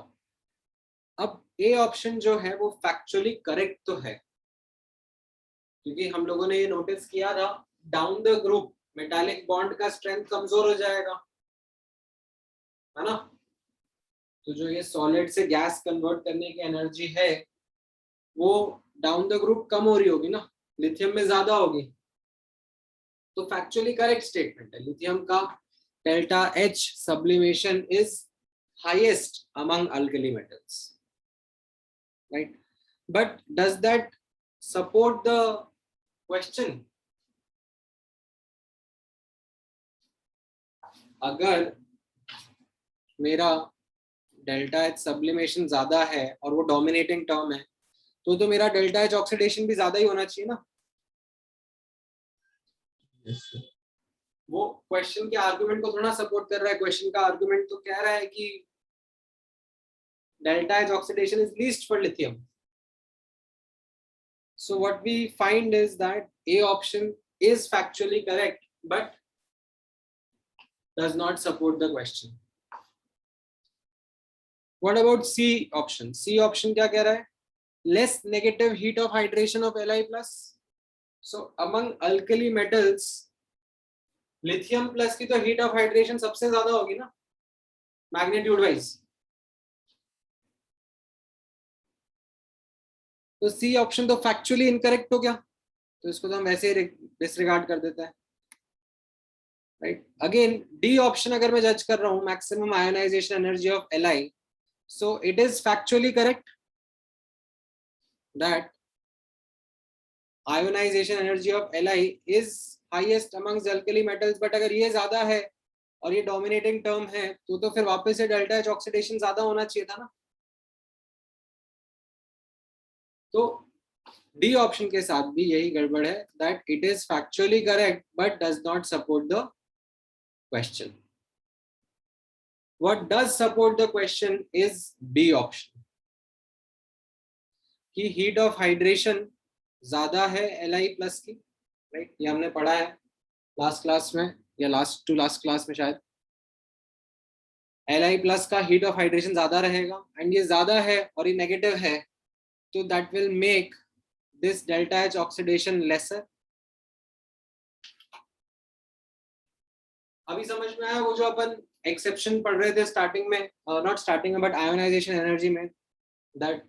अब A option जो है वो factually correct तो है, क्योंकि हम लोगों ने ये नोटिस किया था down the group metallic bond का स्ट्रेंथ कमजोर हो जाएगा, है ना? तो जो ये सॉलिड से गैस कन्वर्ट करने की एनर्जी है वो डाउन द ग्रुप कम हो रही होगी ना, लिथियम में ज्यादा होगी. तो फैक्चुअली करेक्ट स्टेटमेंट है, लिथियम का delta H sublimation is highest among alkali metals. Right, but does that support the question? अगर मेरा डेल्टा एच सब्लिमेशन ज्यादा है और वो डोमिनेटिंग टर्म है, तो मेरा डेल्टा एच ऑक्सीडेशन भी ज्यादा ही होना चाहिए ना. वो क्वेश्चन के आर्गुमेंट को थोड़ा सपोर्ट कर रहा है. क्वेश्चन का आर्गुमेंट तो कह रहा है कि delta H oxidation is least for lithium. So what we find is that A option is factually correct, but does not support the question. What about C option? C option क्या कह रहा है? Less negative heat of hydration of Li plus. So among alkali metals, lithium plus की तो heat of hydration सबसे ज्यादा होगी ना, magnitude wise. तो सी ऑप्शन तो फैक्चुअली इनकरेक्ट हो गया, तो इसको तो हम वैसे ही डिसरिगार्ड कर देते हैं. राइट, अगेन डी ऑप्शन अगर मैं जज कर रहा हूं, maximum ionisation energy of Li, so it is factually correct that ionisation energy of Li is highest amongst alkali metals. But अगर ये ज्यादा है और ये डोमिनेटिंग टर्म है, तो फिर वापस से डेल्टा एच ऑक्सीडेशन ज्यादा होना चाहिए था ना. तो डी ऑप्शन के साथ भी यही गड़बड़ है, that it is factually correct but does not support the question. what does support the question is B option कि heat of hydration ज्यादा है Li plus की, right? ये हमने पढ़ा है लास्ट क्लास में या लास्ट टू लास्ट क्लास में शायद. Li plus का heat of hydration ज्यादा रहेगा and ये ज्यादा है और ये नेगेटिव है, तो that will make this delta H oxidation lesser. अभी समझ में आया वो जो अपन एक्सेप्शन पढ़ रहे थे स्टार्टिंग में, नॉट स्टार्टिंग में बट आयोनाइजेशन एनर्जी में, दैट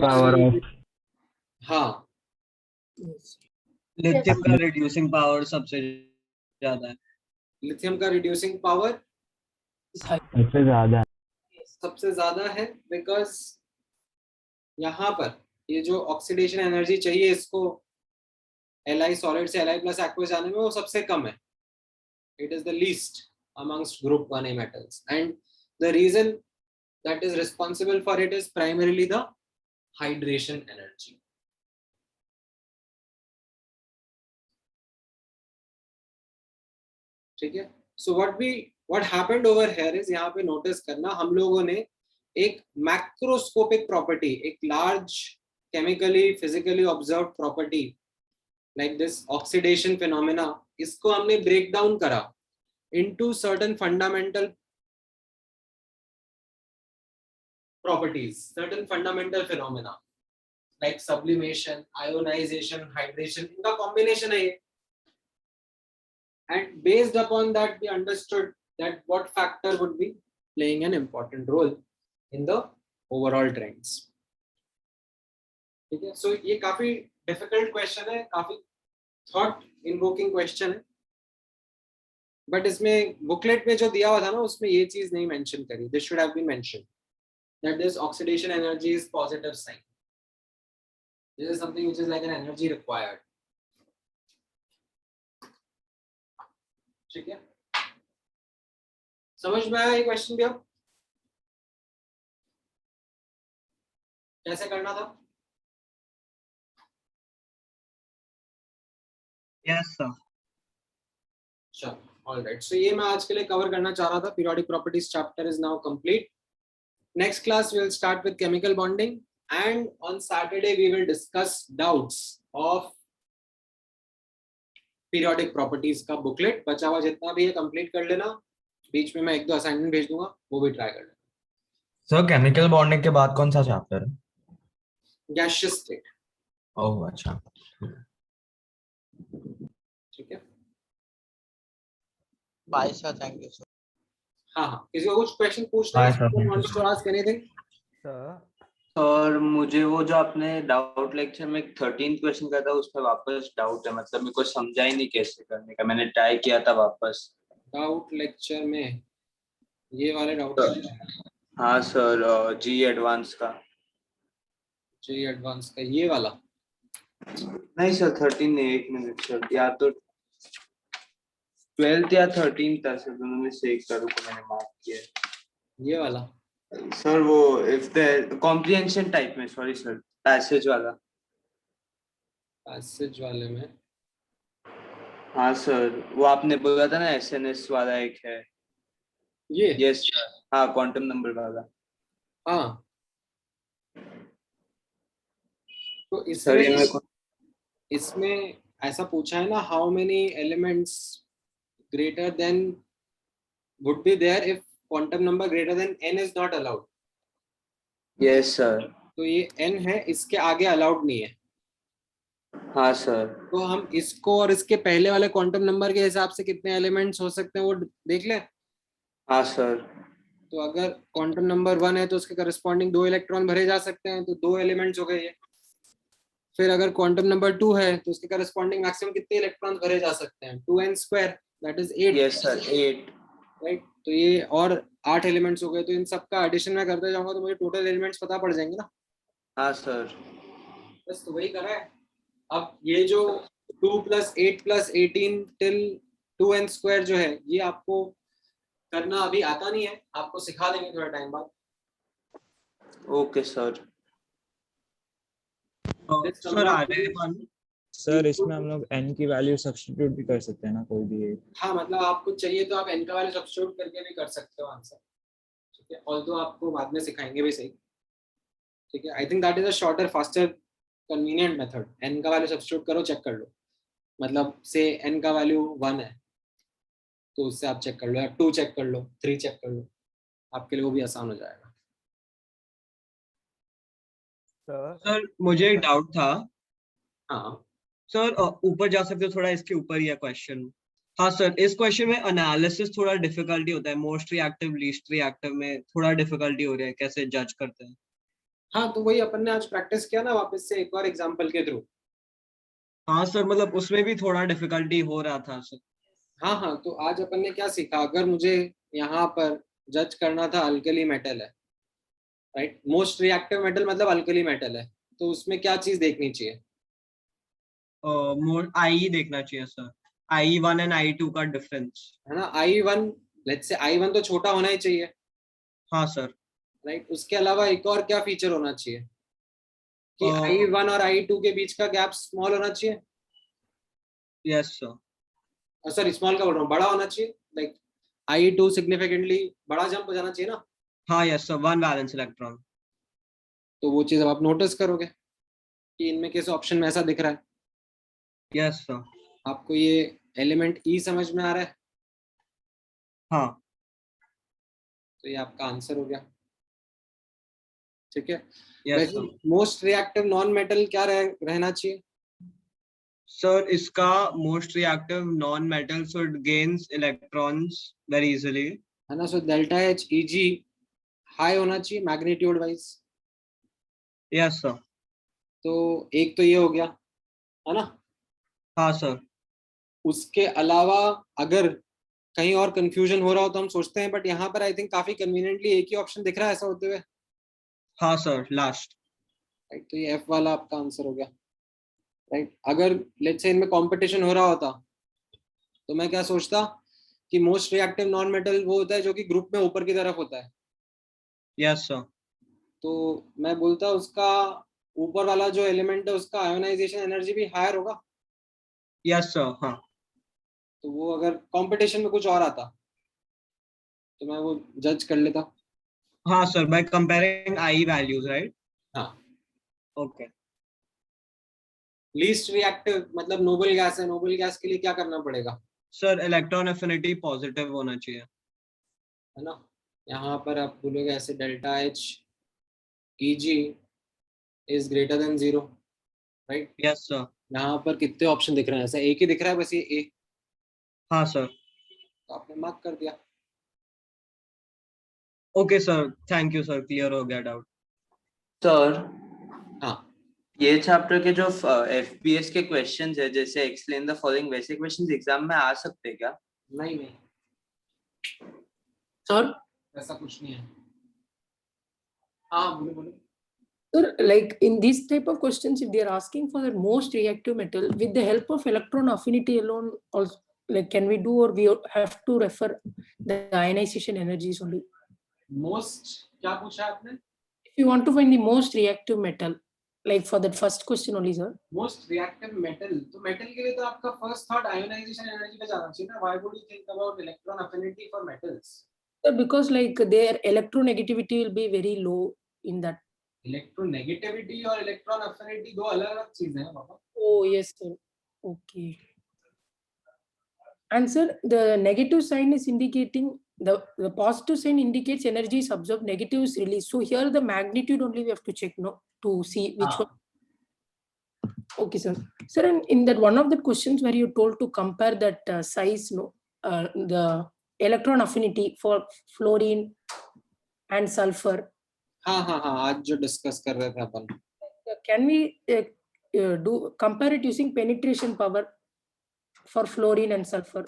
power of हाँ लिथियम का रिड्यूसिंग पावर सबसे ज्यादा है. लिथियम का रिड्यूसिंग पावर सबसे ज्यादा सबसे ज्यादा है बिकॉज यहाँ पर ये जो ऑक्सीडेशन एनर्जी चाहिए इसको Li सॉलिड से Li प्लस एक्वस जाने में वो सबसे कम है. It is the least amongst group 1A metals, and the reason that is responsible for it is primarily the hydration energy. ठीक है. So what happened over here is यहाँ पे notice करना, हम लोगों ने एक macroscopic property, एक large chemically physically observed property like this oxidation phenomena, इसको हमने break down करा into certain fundamental properties, certain fundamental phenomena like sublimation, ionization, hydration, इनका combination है ये. And based upon that we understood that what factor would be playing an important role in the overall trends. ठीक है. So ये काफी difficult question है, काफी thought invoking question है, but इसमें booklet में जो दिया हुआ था ना उसमें ये चीज नहीं mention करी. This should have been mentioned that this oxidation energy is positive sign. This is something which is like an energy required. ठीक है. समझ में आया ये क्वेश्चन भी? अब कैसे करना था? Yes sir. Sure. All right. So ये मैं आज के लिए कवर करना चाह रहा था. Periodic properties chapter is now complete. Next class we will start with chemical bonding, and on Saturday we will discuss doubts of periodic properties का booklet. बचा हुआ जितना भी है complete कर लेना. बीच में मैं एक दो assignment भेज दूंगा, वो भी try कर लेना. सर केमिकल बॉन्डिंग के बाद कौन सा चैप्टर है? Gaseous state. ओह अच्छा. ठीक है. Bye sir, thank you sir. हाँ हाँ. किसी को कुछ क्वेश्चन पूछना है? Anyone wants to ask anything? और मुझे वो जो आपने डाउट लेक्चर में 13 क्वेश्चन का था उस पर वापस डाउट है, मतलब मेरे को समझा ही नहीं कैसे करने का. मैंने ट्राई किया था वापस. डाउट लेक्चर में ये वाले डाउट. हाँ सर, जी एडवांस का. जी एडवांस का ये वाला? नहीं सर 13 नहीं, एक मिनट सर, या तो 12th या 13th था सर, दोनों में से एक करो को मैंने मार्क किया. ये वाला सर वो इफ द कॉम्प्रिहेंशन टाइप में, सॉरी सर, पैसेज वाला. पैसेज वाले में? हाँ सर, वो आपने बोला था ना एसएनएस वाला एक है ये. Yes sir. हाँ क्वांटम नंबर वाला. हाँ. तो सर इसमें ऐसा पूछा है ना, how many elements greater than would be there if quantum number greater than n is not allowed. Yes sir. तो ये n है, इसके आगे अलाउड नहीं है. हाँ सर. तो हम इसको और इसके पहले वाले क्वांटम नंबर के हिसाब से कितने एलिमेंट्स हो सकते हैं वो देख लें. हाँ सर. तो अगर क्वांटम नंबर 1 है तो उसके करस्पॉन्डिंग 2 इलेक्ट्रॉन भरे जा सकते हैं, तो 2 एलिमेंट्स हो गए ये. फिर अगर क्वांटम नंबर 2 है तो उसके करस्पॉन्डिंग मैक्सिमम कितने इलेक्ट्रॉन भरे जा सकते हैं? 2n² that is 8. Yes sir 8. Right. तो ये और 8 एलिमेंट्स हो गए. तो इन सबका एडिशन में करते जाऊंगा तो मुझे टोटल एलिमेंट्स पता पड़ जाएंगे ना. हाँ सर. बस तो वही करा है. अब ये जो 2 + 8 + 18 till 2n² जो है ये आपको करना अभी आता नहीं है, आपको सिखा देंगे थोड़ा टाइम बाद. Okay sir. सर सर इसमें हम लोग n की वैल्यू सब्स्टिट्यूट भी कर सकते हैं ना, कोई भी एक। हाँ मतलब आपको चाहिए तो आप n का वैल्यू सब्स्टिट्यूट करके भी कर सकते हो आंसर, ठीक है, ऑल्दो आपको बाद में सिखाएंगे भी सही, ठीक है। I think that is a shorter faster convenient method. n का वैल्यू सब्स्टिट्यूट करो, चेक कर लो, मतलब से n का वैल्यू 1 है तो उससे आप चेक कर लो, या 2 चेक कर लो, 3 चेक कर लो, आपके लिए वो भी आसान हो जाएगा। सर मुझे एक डाउट था। हाँ सर ऊपर जा सकते हो, थोड़ा इसके ऊपर ही है क्वेश्चन। हाँ सर, इस क्वेश्चन में एनालिसिस थोड़ा डिफिकल्टी होता है, मोस्ट रिएक्टिव लीस्ट रिएक्टिव में थोड़ा डिफिकल्टी हो रही है, कैसे जज करते हैं? हाँ, तो वही अपन ने आज प्रैक्टिस किया ना वापस से एक और एग्जांपल के थ्रू। हाँ सर, मतलब उसमें भी थोड़ा डिफिकल्टी हो रहा था सर। हाँ हाँ, तो आज अपन ने क्या सीखा, अगर मुझे यहाँ पर जज करना था अल्कली मेटल है, राइट, मोस्ट रिएक्टिव मेटल मतलब अल्कली मेटल है, तो उसमें क्या चीज देखनी चाहिए? आई देखना चाहिए सर, I1 एंड I2 का डिफरेंस, है ना। I1, लेट्स से I1 तो छोटा होना ही चाहिए, हाँ सर। राइट। उसके अलावा एक और क्या फीचर होना चाहिए कि I1 और I2 के बीच का गैप स्मॉल होना चाहिए। Yes sir. सॉरी, स्मॉल का बोल रहा हूँ, बड़ा होना चाहिए, लाइक I2 सिग्निफिकेंटली बड़ा जंप हो जाना चाहिए ना। हाँ यस सर, 1 वैलेंस इलेक्ट्रॉन। तो वो चीज अब आप नोटिस करोगे कि इनमें किस ऑप्शन में ऐसा दिख रहा है। Yes sir. आपको ये एलिमेंट ई समझ में आ रहा है? हाँ। तो ये आपका आंसर हो गया, ठीक है। यस वैसे sir. Most reactive non metal क्या रहना चाहिए? सर इसका most reactive non metal, so it gains electrons very easily, है ना। सो डेल्टा एच ई जी हाई होना चाहिए मैग्नीट्यूड वाइज। Yes sir. तो एक तो ये हो गया, है ना। हाँ सर। उसके अलावा अगर कहीं और कंफ्यूजन हो रहा हो तो हम सोचते हैं, बट यहाँ पर आई थिंक काफी कन्वीनियंटली एक ही ऑप्शन दिख रहा है ऐसा होते हुए। हाँ सर, लास्ट। राइट, तो ये एफ वाला आपका आंसर हो गया, राइट। अगर लेट्स से इनमें कंपटीशन हो रहा होता तो मैं क्या सोचता कि मोस्ट रिएक्टिव नॉन मेटल वो होता है जो कि ग्रुप में ऊपर की तरफ होता है। Yes sir. तो मैं बोलता उसका ऊपर वाला जो एलिमेंट है उसका आयोनाइजेशन एनर्जी भी हायर होगा। Yes sir. हाँ। तो वो अगर कंपटीशन में कुछ और आता तो मैं वो जज कर लेता। हाँ sir, by comparing I values, right. हाँ। ओके। लीस्ट रिएक्टिव मतलब नोबल गैस है, नोबल गैस के लिए क्या करना पड़ेगा? सर इलेक्ट्रॉन एफिनिटी पॉजिटिव होना चाहिए, है ना। यहाँ पर आप बोलोगे ऐसे delta H E G is greater than 0, right. Yes sir. यहाँ पर कितने ऑप्शन दिख रहे हैं? ऐसा एक ही दिख रहा है बस, ये ए। हाँ सर। तो आपने मार्क कर दिया। Okay sir, thank you sir, clear हो गया डाउट। सर हाँ, ये चैप्टर के जो एफपीएस के क्वेश्चंस है, जैसे एक्सप्लेन द फॉलोइंग, वैसे क्वेश्चंस एग्जाम में आ सकते हैं क्या? नहीं नहीं Sir, ऐसा कुछ नहीं है। हाँ बोलो बोलो। sir, like in this type of questions, if they are asking for the most reactive metal with the help of electron affinity alone, also like can we do, or we have to refer the ionization energies only? Most क्या पूछा आपने? If you want to find the most reactive metal, like for that first question only, sir. Most reactive metal, तो मेटल के लिए तो आपका फर्स्ट थॉट आयोनाइजेशन एनर्जी पे जाना चाहिए ना। Why would you think about electron affinity for metals? Sir, because like their electronegativity will be very low in that. Electronegativity और इलेक्ट्रॉन अफिनिटी दो अलग अलग चीजें हैं बाबा। Oh yes, sir. Okay. And sir, the negative sign is indicating the positive sign indicates energy is absorbed, negative is released. So here the magnitude only we have to check, no, to see which one. Okay, sir. Sir, and in that one of the questions where you told to compare that size, no, the electron affinity for fluorine and sulfur. हाँ हाँ हाँ, आज जो डिस्कस कर रहे थे अपन। Can we do compare it using penetration power for fluorine and sulfur?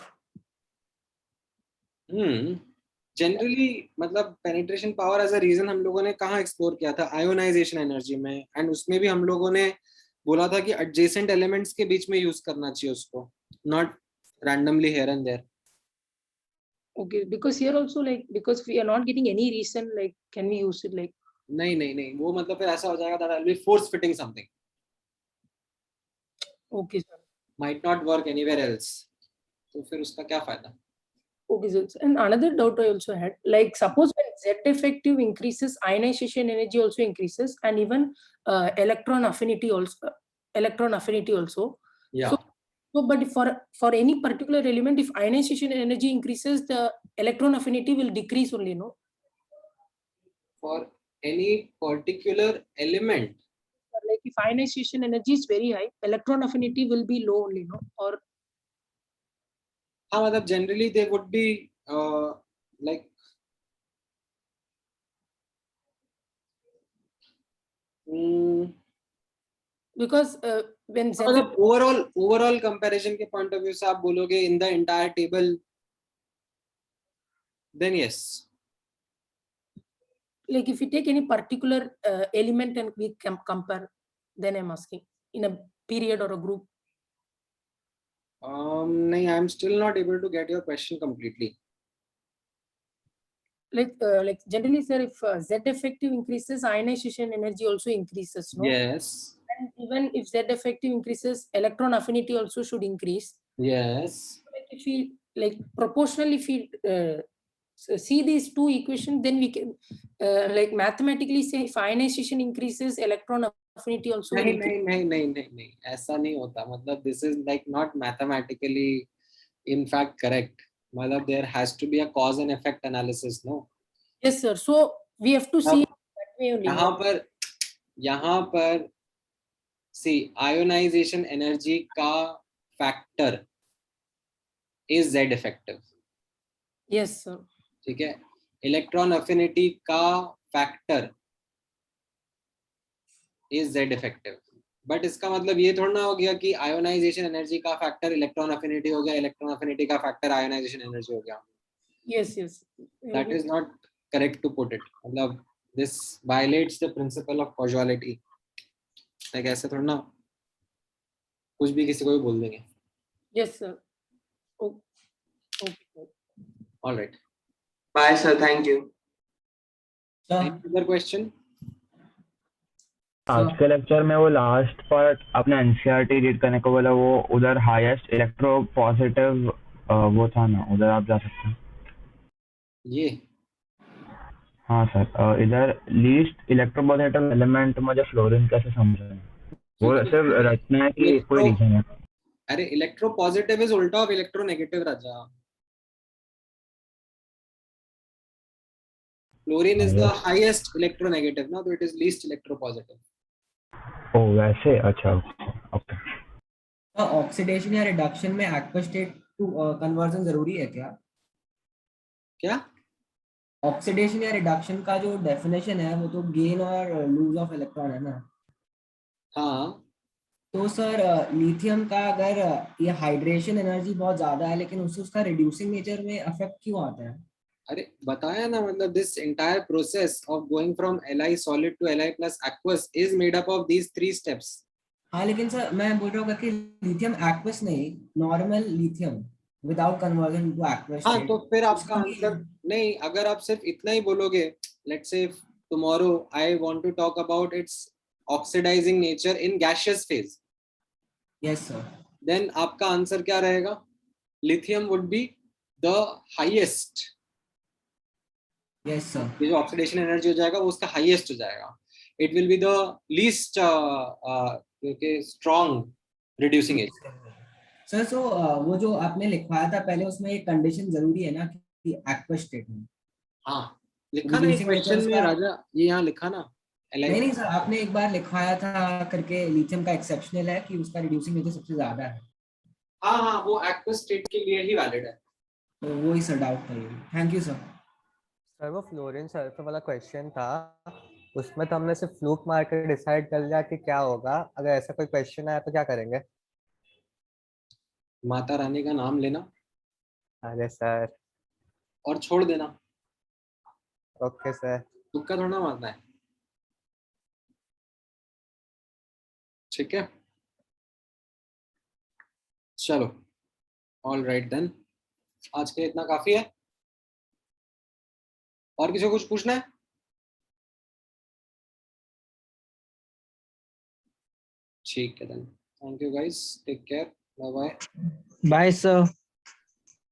Generally मतलब penetration power as a reason हम लोगों ने कहाँ एक्सप्लोर किया था? आयोनाइजेशन एनर्जी में। एंड उसमें भी हम लोगों ने बोला था कि एडजेसेंट एलिमेंट्स के बीच में यूज करना चाहिए उसको, not randomly here and there. Okay, because here also like because we are not getting any reason, like can we use it like? नहीं नहीं नहीं, वो मतलब फिर ऐसा हो जाएगा that I'll be force fitting something. Okay, sir. might not work anywhere else. तो फिर उसका क्या फायदा? Okay, sir. And another doubt I also had, like suppose when Z effective increases, ionization energy also increases, and even electron affinity also. Yeah. So, but for any particular element, if ionization energy increases, the electron affinity will decrease only, no? For any particular element. Like if ionization energy is very high, electron affinity will be low only, no? Or हाँ मतलब generally they would be like because when Z मतलब overall comparison के point of view से आप बोलोगे in the entire table, then yes. like if you take any particular element and we compare, then I'm asking in a period or a group. नहीं, I'm still not able to get your question completely. Like generally, sir, if Z effective increases, ionization energy also increases, no? Yes. And even if Z effective increases, electron affinity also should increase. Yes. Like if we like proportionally, if we see these two equations, then we can like mathematically say if ionization increases, electron affinity also will increase. नहीं ऐसा नहीं होता. मतलब this is like not mathematically in fact correct. मतलब there has to be a cause and effect analysis, no? Yes, sir. So we have to see that way only. यहाँ पर see ionization energy का factor is Z effective. Yes, sir. ठीक है. इलेक्ट्रॉन अफिनिटी का factor is Z effective. But इसका मतलब ये थोड़ा ना हो गया कि आयोनाइजेशन एनर्जी का फैक्टर इलेक्ट्रॉन अफिनिटी हो गया, इलेक्ट्रॉन अफिनिटी का फैक्टर आयोनाइजेशन एनर्जी हो गया. Yes. That is not correct to put it. मतलब this violates the principle of causality. like ऐसे थोड़ा ना कुछ भी किसी को भी बोल देंगे. Yes, sir. Okay. All right. Bye sir, thank you. Any other question? आज के लेक्चर में वो लास्ट पार्ट अपने एनसीईआरटी रीड करने को बोला, वो उधर हाईएस्ट इलेक्ट्रो पॉजिटिव वो था ना, उधर आप जा सकते हैं. ये हाँ सर, इधर लीस्ट इलेक्ट्रोपॉजिटिव एलिमेंट मुझे फ्लोरीन कैसे समझा, वो सिर्फ रचना है कि कोई रीजन है. अरे इलेक्ट्रो पॉजिटिव इज उल्टा of electro negative Raja. Fluorine is the highest electronegative, no? So it is least electropositive. ओ वैसे, अच्छा ओके. ऑक्सीडेशन या रिडक्शन में एक्वा स्टेट टू कन्वर्जन जरूरी है क्या? ऑक्सीडेशन या रिडक्शन का जो डेफिनेशन है वो तो गेन और लूज ऑफ इलेक्ट्रॉन है ना? हाँ. तो सर लिथियम का अगर ये हाइड्रेशन एनर्जी बहुत ज्यादा है लेकिन उससे उसका रिड्यूसिंग नेचर में अफेक्ट क्यों आता है? अरे बताया ना, मतलब this entire process of going from Li solid to Li plus aqueous is made up of these 3 steps. हाँ लेकिन सर मैं बोल रहा हूँ कि लिथियम एक्वस नहीं, normal lithium without conversion two aqueous. हाँ तो फिर आपका आंसर नहीं, अगर आप सिर्फ इतना ही बोलोगे, let's say tomorrow I want to talk about its oxidizing nature in gaseous phase. Yes sir. Then आपका आंसर क्या रहेगा? Lithium would be the highest. Yes sir. ये जो ऑक्सीडेशन एनर्जी हो जाएगा वो उसका हाईएस्ट हो जाएगा. It will be the least strong reducing agent. Sir so वो जो आपने लिखवाया था पहले उसमें एक कंडीशन जरूरी है ना कि एक्वस स्टेट में. हाँ लिखा ना क्वेश्चन में राजा, ये यहाँ लिखा ना. नहीं सर, आपने एक बार लिखवाया था करके लिथियम का एक्सेप्शनल है कि उसका रिड्यूसिंग नेचर सबसे ज्यादा है. हाँ वो एक्वस स्टेट के लिए ही वैलिड है. तो वो ही सर डाउट था. Thank you sir. सर वो फ्लोरीन सल्फर वाला क्वेश्चन था, उसमें तो हमने सिर्फ फ्लूक मार के डिसाइड कर लिया कि क्या होगा. अगर ऐसा कोई क्वेश्चन आया तो क्या करेंगे? माता रानी का नाम लेना. अरे सर. और छोड़ देना. Okay sir. तुक्का थोड़ा मारना है. ठीक है चलो. ऑल राइट देन, आज के लिए इतना काफी है. और किसी को कुछ पूछना है? ठीक है then. Thank you guys. Take care. Bye bye. Bye, sir.